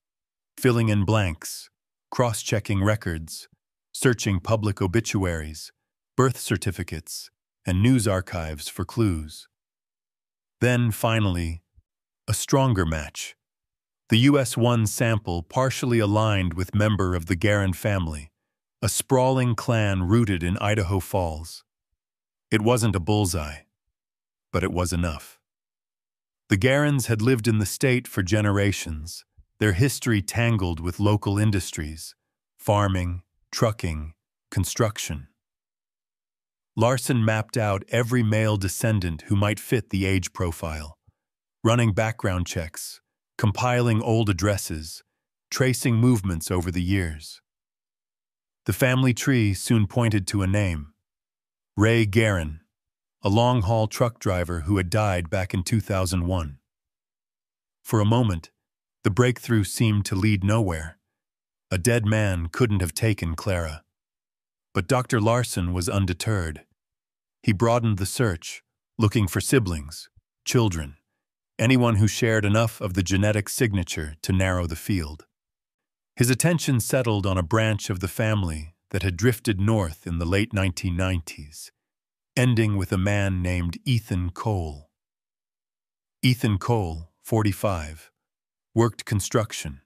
filling in blanks, cross-checking records, searching public obituaries, birth certificates, and news archives for clues. Then, finally, a stronger match. The US1 sample partially aligned with member of the Guerin family, a sprawling clan rooted in Idaho Falls. It wasn't a bullseye, but it was enough. The Guerins had lived in the state for generations, their history tangled with local industries, farming, trucking, construction. Larson mapped out every male descendant who might fit the age profile, running background checks, compiling old addresses, tracing movements over the years. The family tree soon pointed to a name: Ray Guerin, a long-haul truck driver who had died back in 2001. For a moment, the breakthrough seemed to lead nowhere. A dead man couldn't have taken Clara. But Dr. Larson was undeterred. He broadened the search, looking for siblings, children, anyone who shared enough of the genetic signature to narrow the field. His attention settled on a branch of the family that had drifted north in the late 1990s, ending with a man named Ethan Cole. Ethan Cole, 45, worked construction,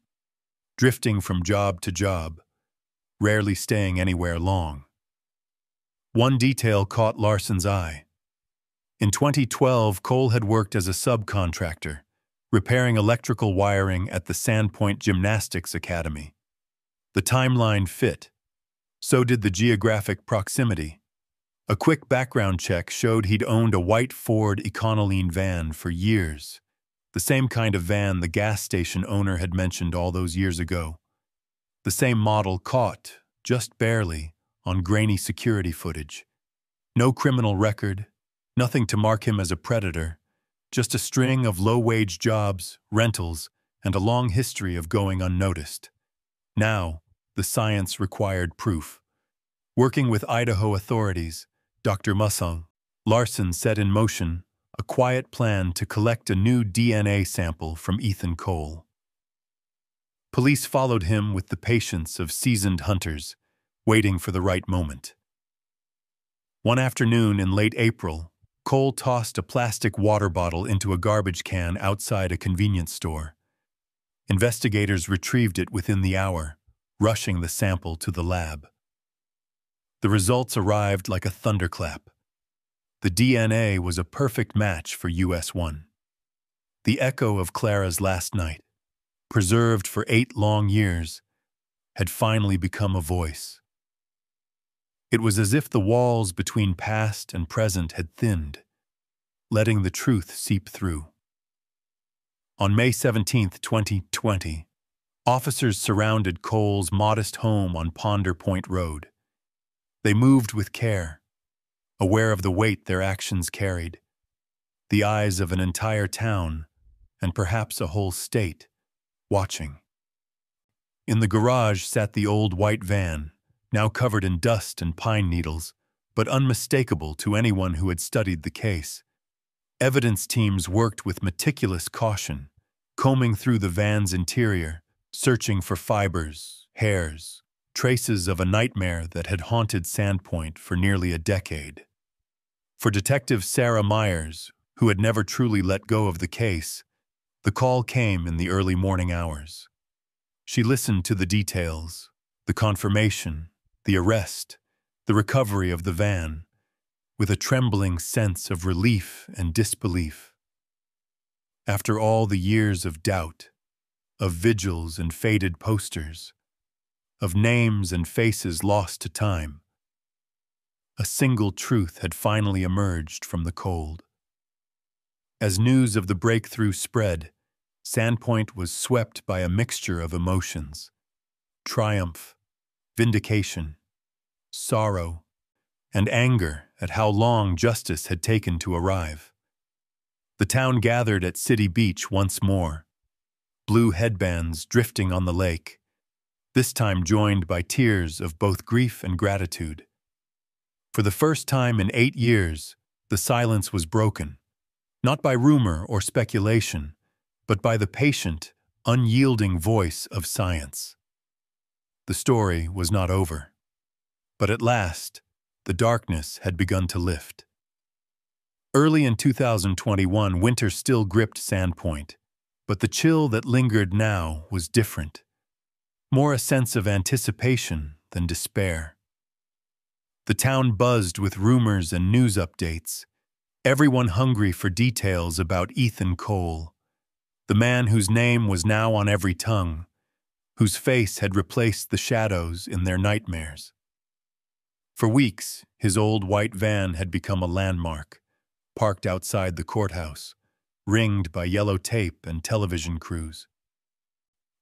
drifting from job to job, rarely staying anywhere long. One detail caught Larson's eye. In 2012, Cole had worked as a subcontractor, repairing electrical wiring at the Sandpoint Gymnastics Academy. The timeline fit. So did the geographic proximity. A quick background check showed he'd owned a white Ford Econoline van for years, the same kind of van the gas station owner had mentioned all those years ago. The same model caught, just barely, on grainy security footage. No criminal record, nothing to mark him as a predator, just a string of low-wage jobs, rentals, and a long history of going unnoticed. Now, the science required proof. Working with Idaho authorities, Dr. Musung, Larson set in motion a quiet plan to collect a new DNA sample from Ethan Cole. Police followed him with the patience of seasoned hunters, waiting for the right moment. One afternoon in late April, Cole tossed a plastic water bottle into a garbage can outside a convenience store. Investigators retrieved it within the hour, rushing the sample to the lab. The results arrived like a thunderclap. The DNA was a perfect match for US1. The echo of Clara's last night, preserved for 8 long years, had finally become a voice. It was as if the walls between past and present had thinned, letting the truth seep through. On May 17, 2020, officers surrounded Cole's modest home on Ponder Point Road. They moved with care, aware of the weight their actions carried, the eyes of an entire town, and perhaps a whole state, watching. In the garage sat the old white van, now covered in dust and pine needles, but unmistakable to anyone who had studied the case. Evidence teams worked with meticulous caution, combing through the van's interior, searching for fibers, hairs, traces of a nightmare that had haunted Sandpoint for nearly a decade. For Detective Sarah Myers, who had never truly let go of the case, the call came in the early morning hours. She listened to the details, the confirmation, the arrest, the recovery of the van, with a trembling sense of relief and disbelief. After all the years of doubt, of vigils and faded posters, of names and faces lost to time, a single truth had finally emerged from the cold. As news of the breakthrough spread, Sandpoint was swept by a mixture of emotions: triumph, vindication, sorrow, and anger at how long justice had taken to arrive. The town gathered at City Beach once more, blue headbands drifting on the lake, this time joined by tears of both grief and gratitude. For the first time in 8 years, the silence was broken, not by rumor or speculation, but by the patient, unyielding voice of science. The story was not over, but at last, the darkness had begun to lift. Early in 2021, winter still gripped Sandpoint, but the chill that lingered now was different, more a sense of anticipation than despair. The town buzzed with rumors and news updates, everyone hungry for details about Ethan Cole, the man whose name was now on every tongue, whose face had replaced the shadows in their nightmares. For weeks, his old white van had become a landmark, parked outside the courthouse, ringed by yellow tape and television crews.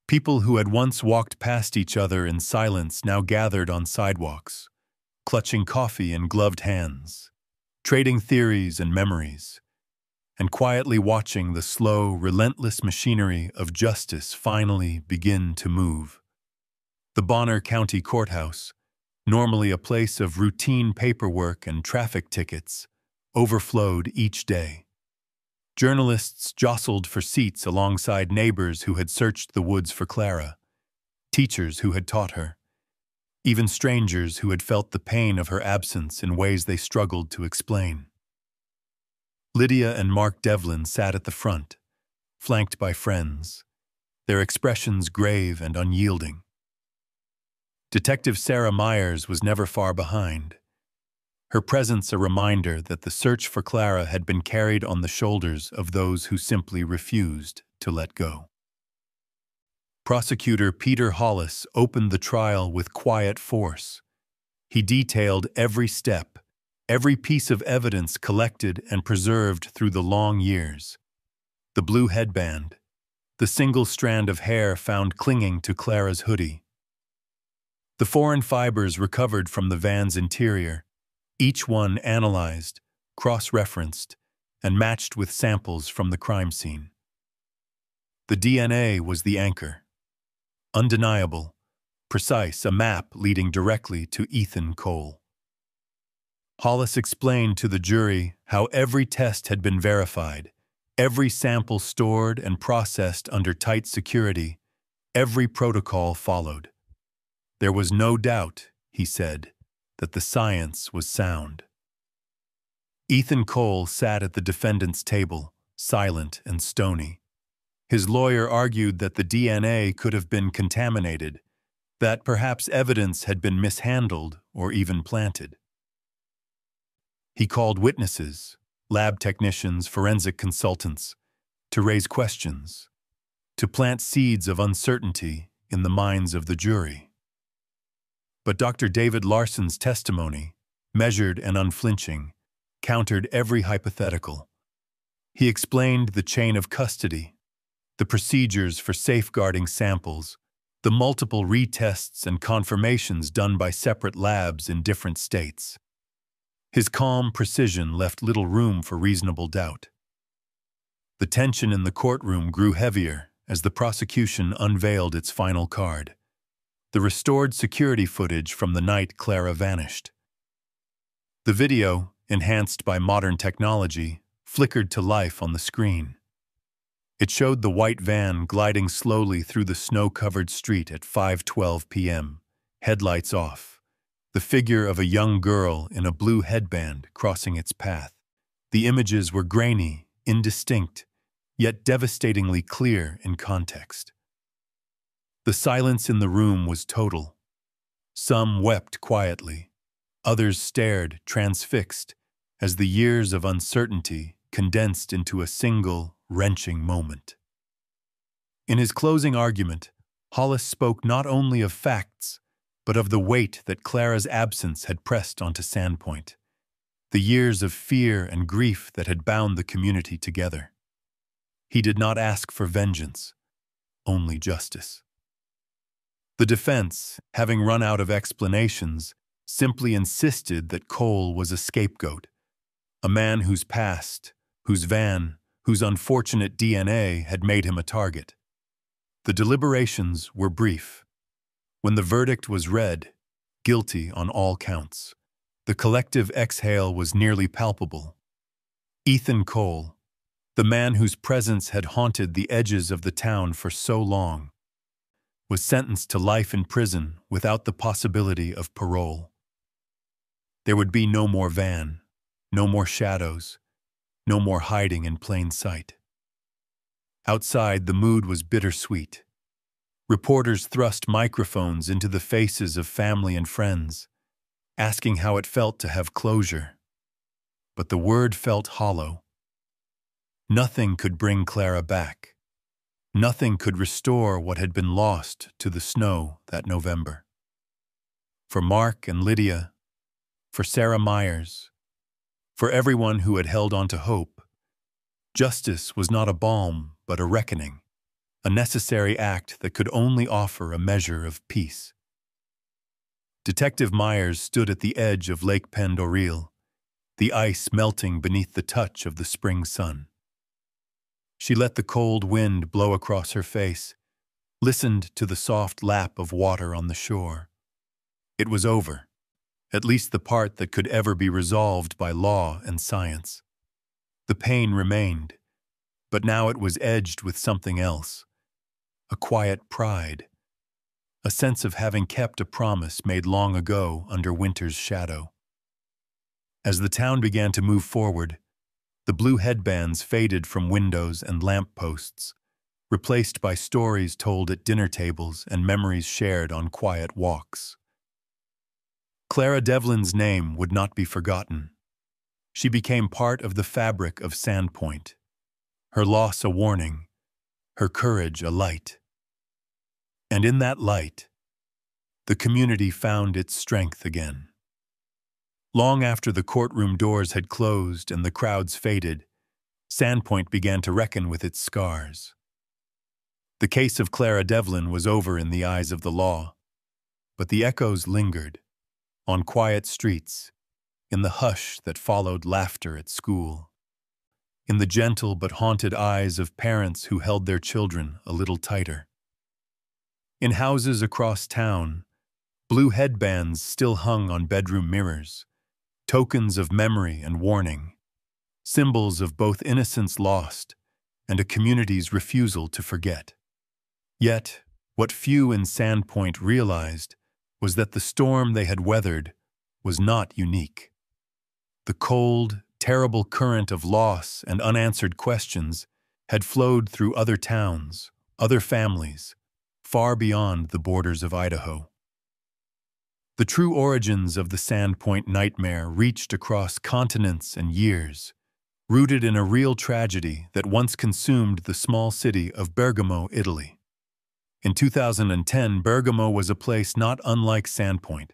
People who had once walked past each other in silence now gathered on sidewalks, clutching coffee in gloved hands, trading theories and memories, and quietly watching the slow, relentless machinery of justice finally begin to move. The Bonner County Courthouse, normally a place of routine paperwork and traffic tickets, overflowed each day. Journalists jostled for seats alongside neighbors who had searched the woods for Clara, teachers who had taught her, even strangers who had felt the pain of her absence in ways they struggled to explain. Lydia and Mark Devlin sat at the front, flanked by friends, their expressions grave and unyielding. Detective Sarah Myers was never far behind, her presence a reminder that the search for Clara had been carried on the shoulders of those who simply refused to let go. Prosecutor Peter Hollis opened the trial with quiet force. He detailed every step, every piece of evidence collected and preserved through the long years. The blue headband, the single strand of hair found clinging to Clara's hoodie, the foreign fibers recovered from the van's interior, each one analyzed, cross-referenced, and matched with samples from the crime scene. The DNA was the anchor. Undeniable, precise, a map leading directly to Ethan Cole. Hollis explained to the jury how every test had been verified, every sample stored and processed under tight security, every protocol followed. There was no doubt, he said, that the science was sound. Ethan Cole sat at the defendant's table, silent and stony. His lawyer argued that the DNA could have been contaminated, that perhaps evidence had been mishandled or even planted. He called witnesses, lab technicians, forensic consultants, to raise questions, to plant seeds of uncertainty in the minds of the jury. But Dr. David Larson's testimony, measured and unflinching, countered every hypothetical. He explained the chain of custody, the procedures for safeguarding samples, the multiple retests and confirmations done by separate labs in different states. His calm precision left little room for reasonable doubt. The tension in the courtroom grew heavier as the prosecution unveiled its final card, the restored security footage from the night Clara vanished. The video, enhanced by modern technology, flickered to life on the screen. It showed the white van gliding slowly through the snow-covered street at 5:12 p.m., headlights off, the figure of a young girl in a blue headband crossing its path. The images were grainy, indistinct, yet devastatingly clear in context. The silence in the room was total. Some wept quietly, others stared transfixed as the years of uncertainty condensed into a single, wrenching moment. In his closing argument, Hollis spoke not only of facts, but of the weight that Clara's absence had pressed onto Sandpoint, the years of fear and grief that had bound the community together. He did not ask for vengeance, only justice. The defense, having run out of explanations, simply insisted that Cole was a scapegoat, a man whose past, whose van, whose unfortunate DNA had made him a target. The deliberations were brief. When the verdict was read, guilty on all counts, the collective exhale was nearly palpable. Ethan Cole, the man whose presence had haunted the edges of the town for so long, was sentenced to life in prison without the possibility of parole. There would be no more van, no more shadows, no more hiding in plain sight. Outside, the mood was bittersweet. Reporters thrust microphones into the faces of family and friends, asking how it felt to have closure. But the word felt hollow. Nothing could bring Clara back. Nothing could restore what had been lost to the snow that November. For Mark and Lydia, for Sarah Myers, for everyone who had held on to hope, justice was not a balm but a reckoning, a necessary act that could only offer a measure of peace. Detective Myers stood at the edge of Lake Pendoril, the ice melting beneath the touch of the spring sun. She let the cold wind blow across her face, listened to the soft lap of water on the shore. It was over, at least the part that could ever be resolved by law and science. The pain remained, but now it was edged with something else, a quiet pride, a sense of having kept a promise made long ago under winter's shadow. As the town began to move forward, the blue headbands faded from windows and lampposts, replaced by stories told at dinner tables and memories shared on quiet walks. Clara Devlin's name would not be forgotten. She became part of the fabric of Sandpoint, her loss a warning, her courage a light. And in that light, the community found its strength again. Long after the courtroom doors had closed and the crowds faded, Sandpoint began to reckon with its scars. The case of Clara Devlin was over in the eyes of the law, but the echoes lingered, on quiet streets, in the hush that followed laughter at school, in the gentle but haunted eyes of parents who held their children a little tighter. In houses across town, blue headbands still hung on bedroom mirrors, tokens of memory and warning, symbols of both innocence lost and a community's refusal to forget. Yet, what few in Sandpoint realized was that the storm they had weathered was not unique. The cold, terrible current of loss and unanswered questions had flowed through other towns, other families, far beyond the borders of Idaho. The true origins of the Sandpoint nightmare reached across continents and years, rooted in a real tragedy that once consumed the small city of Bergamo, Italy. In 2010, Bergamo was a place not unlike Sandpoint,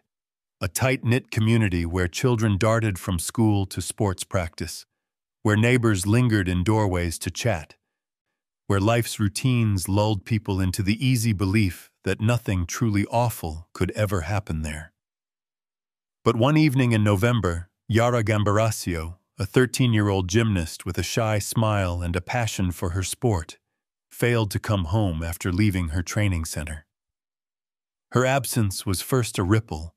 a tight-knit community where children darted from school to sports practice, where neighbors lingered in doorways to chat, where life's routines lulled people into the easy belief that nothing truly awful could ever happen there. But one evening in November, Yara Gambarasio, a 13-year-old gymnast with a shy smile and a passion for her sport, failed to come home after leaving her training center. Her absence was first a ripple,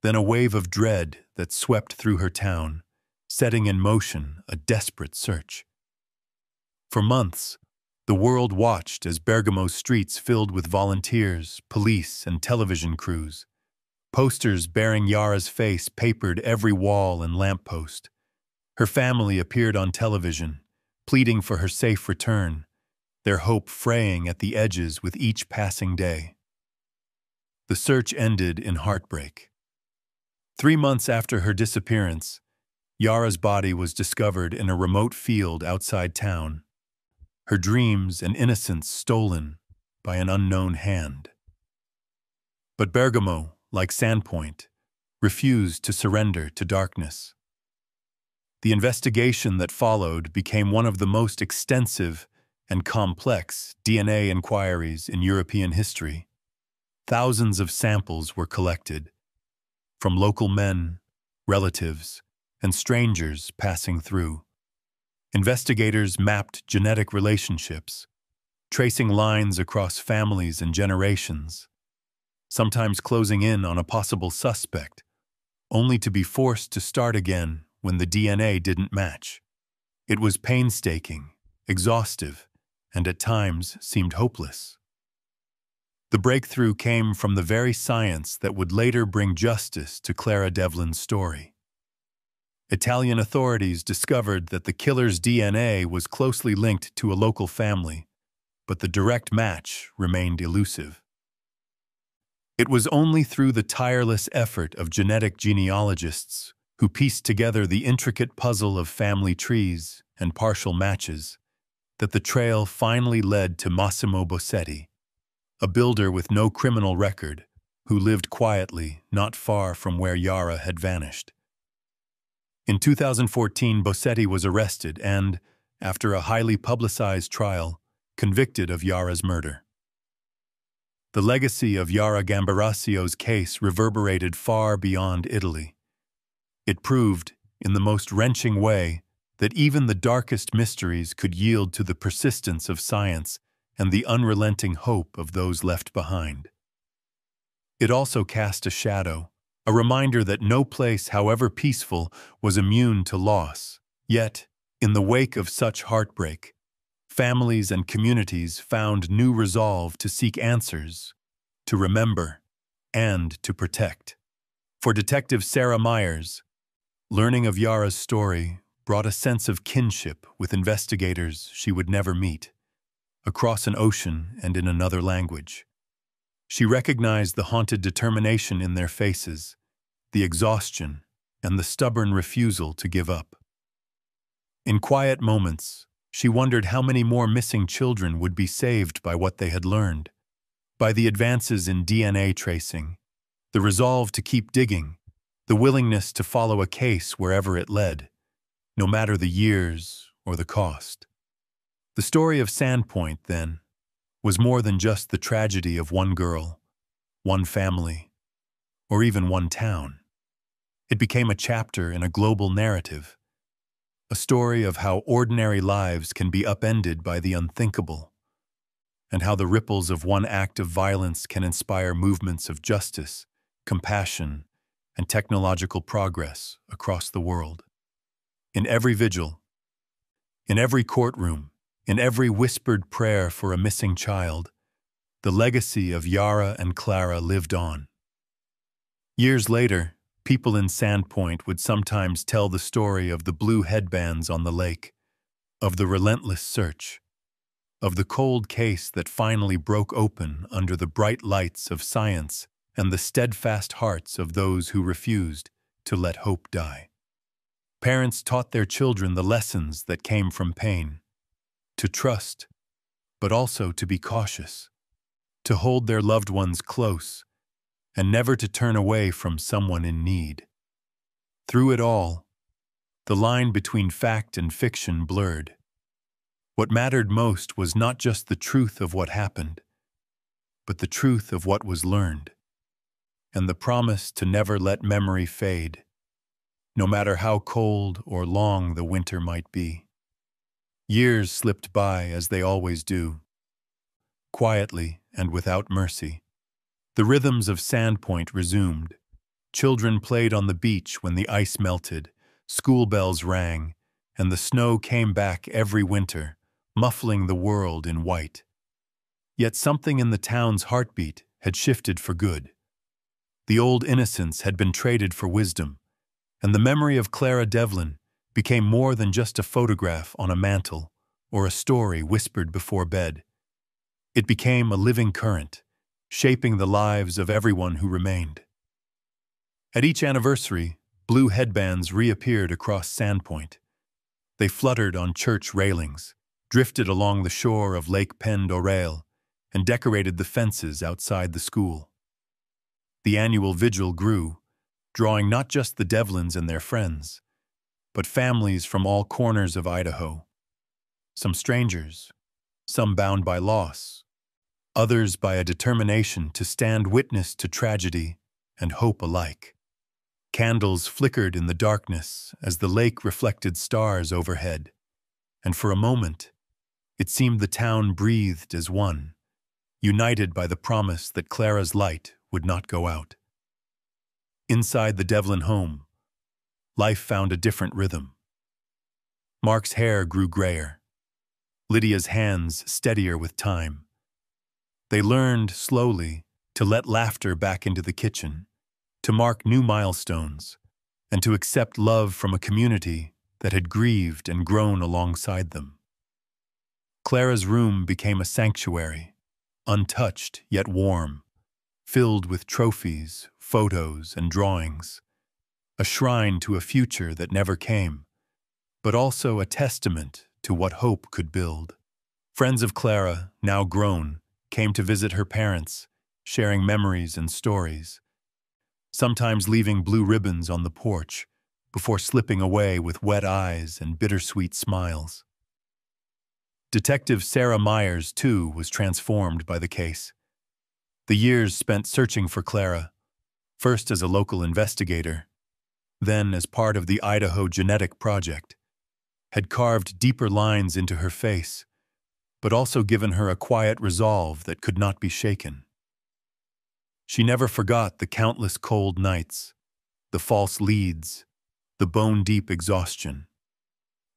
then a wave of dread that swept through her town, setting in motion a desperate search. For months, the world watched as Bergamo's streets filled with volunteers, police, and television crews. Posters bearing Yara's face papered every wall and lamppost. Her family appeared on television, pleading for her safe return, their hope fraying at the edges with each passing day. The search ended in heartbreak. 3 months after her disappearance, Yara's body was discovered in a remote field outside town, her dreams and innocence stolen by an unknown hand. But Bergamo, like Sandpoint, refused to surrender to darkness. The investigation that followed became one of the most extensive and complex DNA inquiries in European history. Thousands of samples were collected, from local men, relatives, and strangers passing through. Investigators mapped genetic relationships, tracing lines across families and generations, sometimes closing in on a possible suspect, only to be forced to start again when the DNA didn't match. It was painstaking, exhaustive, and at times seemed hopeless. The breakthrough came from the very science that would later bring justice to Clara Devlin's story. Italian authorities discovered that the killer's DNA was closely linked to a local family, but the direct match remained elusive. It was only through the tireless effort of genetic genealogists who pieced together the intricate puzzle of family trees and partial matches that the trail finally led to Massimo Bossetti, a builder with no criminal record who lived quietly not far from where Yara had vanished. In 2014, Bossetti was arrested and, after a highly publicized trial, convicted of Yara's murder. The legacy of Yara Gambarasio's case reverberated far beyond Italy. It proved, in the most wrenching way, that even the darkest mysteries could yield to the persistence of science and the unrelenting hope of those left behind. It also cast a shadow, a reminder that no place, however peaceful, was immune to loss. Yet, in the wake of such heartbreak, families and communities found new resolve to seek answers, to remember, and to protect. For Detective Sarah Myers, learning of Yara's story brought a sense of kinship with investigators she would never meet, across an ocean and in another language. She recognized the haunted determination in their faces, the exhaustion, and the stubborn refusal to give up. In quiet moments, she wondered how many more missing children would be saved by what they had learned, by the advances in DNA tracing, the resolve to keep digging, the willingness to follow a case wherever it led, no matter the years or the cost. The story of Sandpoint, then, was more than just the tragedy of one girl, one family, or even one town. It became a chapter in a global narrative, a story of how ordinary lives can be upended by the unthinkable, and how the ripples of one act of violence can inspire movements of justice, compassion, and technological progress across the world. In every vigil, in every courtroom, in every whispered prayer for a missing child, the legacy of Yara and Clara lived on. Years later, people in Sandpoint would sometimes tell the story of the blue headbands on the lake, of the relentless search, of the cold case that finally broke open under the bright lights of science and the steadfast hearts of those who refused to let hope die. Parents taught their children the lessons that came from pain, to trust, but also to be cautious, to hold their loved ones close, and never to turn away from someone in need. Through it all, the line between fact and fiction blurred. What mattered most was not just the truth of what happened, but the truth of what was learned, and the promise to never let memory fade, no matter how cold or long the winter might be. Years slipped by as they always do, quietly and without mercy. The rhythms of Sandpoint resumed. Children played on the beach when the ice melted, school bells rang, and the snow came back every winter, muffling the world in white. Yet something in the town's heartbeat had shifted for good. The old innocence had been traded for wisdom, and the memory of Clara Devlin became more than just a photograph on a mantel or a story whispered before bed. It became a living current, shaping the lives of everyone who remained. At each anniversary, blue headbands reappeared across Sandpoint. They fluttered on church railings, drifted along the shore of Lake Penn d'Oreille, and decorated the fences outside the school. The annual vigil grew, drawing not just the Devlins and their friends, but families from all corners of Idaho. Some strangers, some bound by loss, others by a determination to stand witness to tragedy and hope alike. Candles flickered in the darkness as the lake reflected stars overhead, and for a moment, it seemed the town breathed as one, united by the promise that Clara's light would not go out. Inside the Devlin home, life found a different rhythm. Mark's hair grew grayer, Lydia's hands steadier with time. They learned, slowly, to let laughter back into the kitchen, to mark new milestones, and to accept love from a community that had grieved and grown alongside them. Clara's room became a sanctuary, untouched yet warm, filled with trophies, photos, and drawings, a shrine to a future that never came, but also a testament to what hope could build. Friends of Clara, now grown, came to visit her parents, sharing memories and stories, sometimes leaving blue ribbons on the porch before slipping away with wet eyes and bittersweet smiles. Detective Sarah Myers, too, was transformed by the case. The years spent searching for Clara, first as a local investigator, then as part of the Idaho Genetic Project, had carved deeper lines into her face, but also given her a quiet resolve that could not be shaken. She never forgot the countless cold nights, the false leads, the bone-deep exhaustion.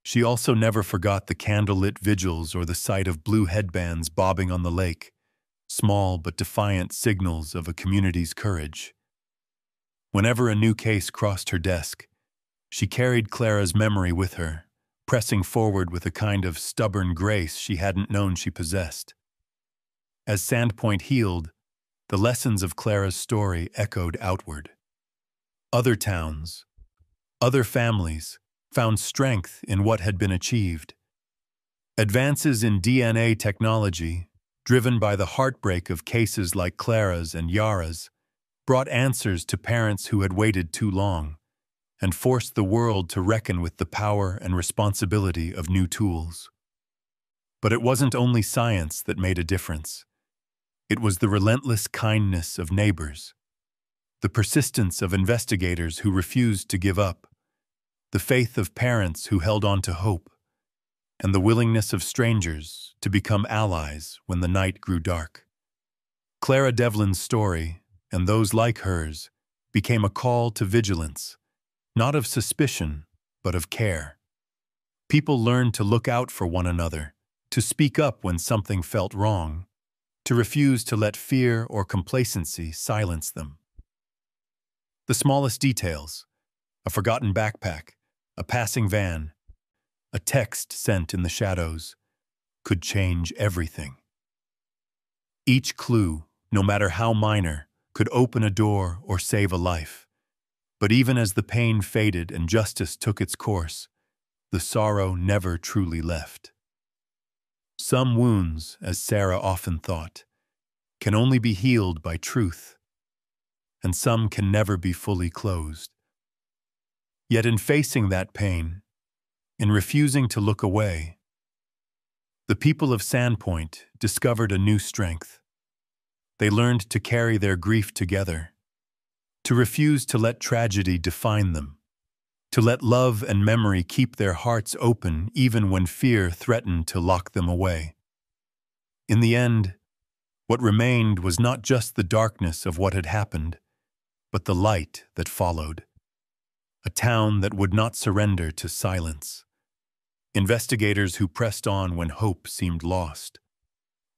She also never forgot the candlelit vigils or the sight of blue headbands bobbing on the lake, small but defiant signals of a community's courage. Whenever a new case crossed her desk, she carried Clara's memory with her, pressing forward with a kind of stubborn grace she hadn't known she possessed. As Sandpoint healed, the lessons of Clara's story echoed outward. Other towns, other families, found strength in what had been achieved. Advances in DNA technology, driven by the heartbreak of cases like Clara's and Yara's, brought answers to parents who had waited too long, and forced the world to reckon with the power and responsibility of new tools. But it wasn't only science that made a difference. It was the relentless kindness of neighbors, the persistence of investigators who refused to give up, the faith of parents who held on to hope, and the willingness of strangers to become allies when the night grew dark. Clara Devlin's story, and those like hers, became a call to vigilance, not of suspicion, but of care. People learned to look out for one another, to speak up when something felt wrong, to refuse to let fear or complacency silence them. The smallest details, a forgotten backpack, a passing van, a text sent in the shadows, could change everything. Each clue, no matter how minor, could open a door or save a life. But even as the pain faded and justice took its course, the sorrow never truly left. Some wounds, as Sarah often thought, can only be healed by truth. and some can never be fully closed. Yet in facing that pain, in refusing to look away, the people of Sandpoint discovered a new strength. They learned to carry their grief together, to refuse to let tragedy define them, to let love and memory keep their hearts open even when fear threatened to lock them away. In the end, what remained was not just the darkness of what had happened, but the light that followed. A town that would not surrender to silence. Investigators who pressed on when hope seemed lost.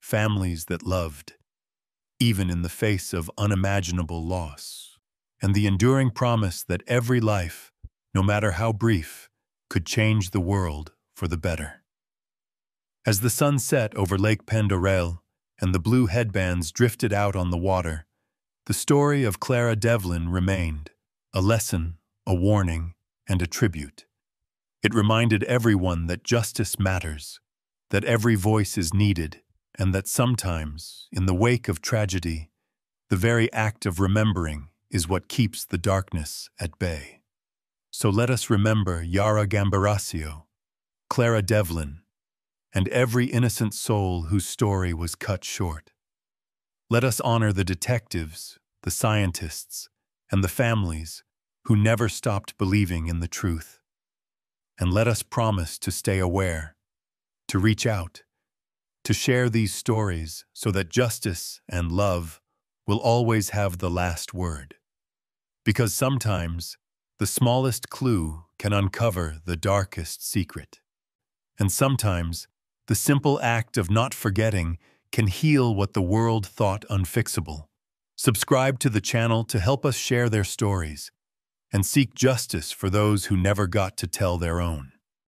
Families that loved, even in the face of unimaginable loss. And the enduring promise that every life, no matter how brief, could change the world for the better. As the sun set over Lake Pendorel and the blue headbands drifted out on the water, the story of Clara Devlin remained, a lesson, a warning, and a tribute. It reminded everyone that justice matters, that every voice is needed, and that sometimes, in the wake of tragedy, the very act of remembering is what keeps the darkness at bay. So let us remember Yara Gambarasio, Clara Devlin, and every innocent soul whose story was cut short. Let us honor the detectives, the scientists, and the families who never stopped believing in the truth. And let us promise to stay aware, to reach out, to share these stories so that justice and love will always have the last word. Because sometimes the smallest clue can uncover the darkest secret. And sometimes the simple act of not forgetting can heal what the world thought unfixable. Subscribe to the channel to help us share their stories and seek justice for those who never got to tell their own.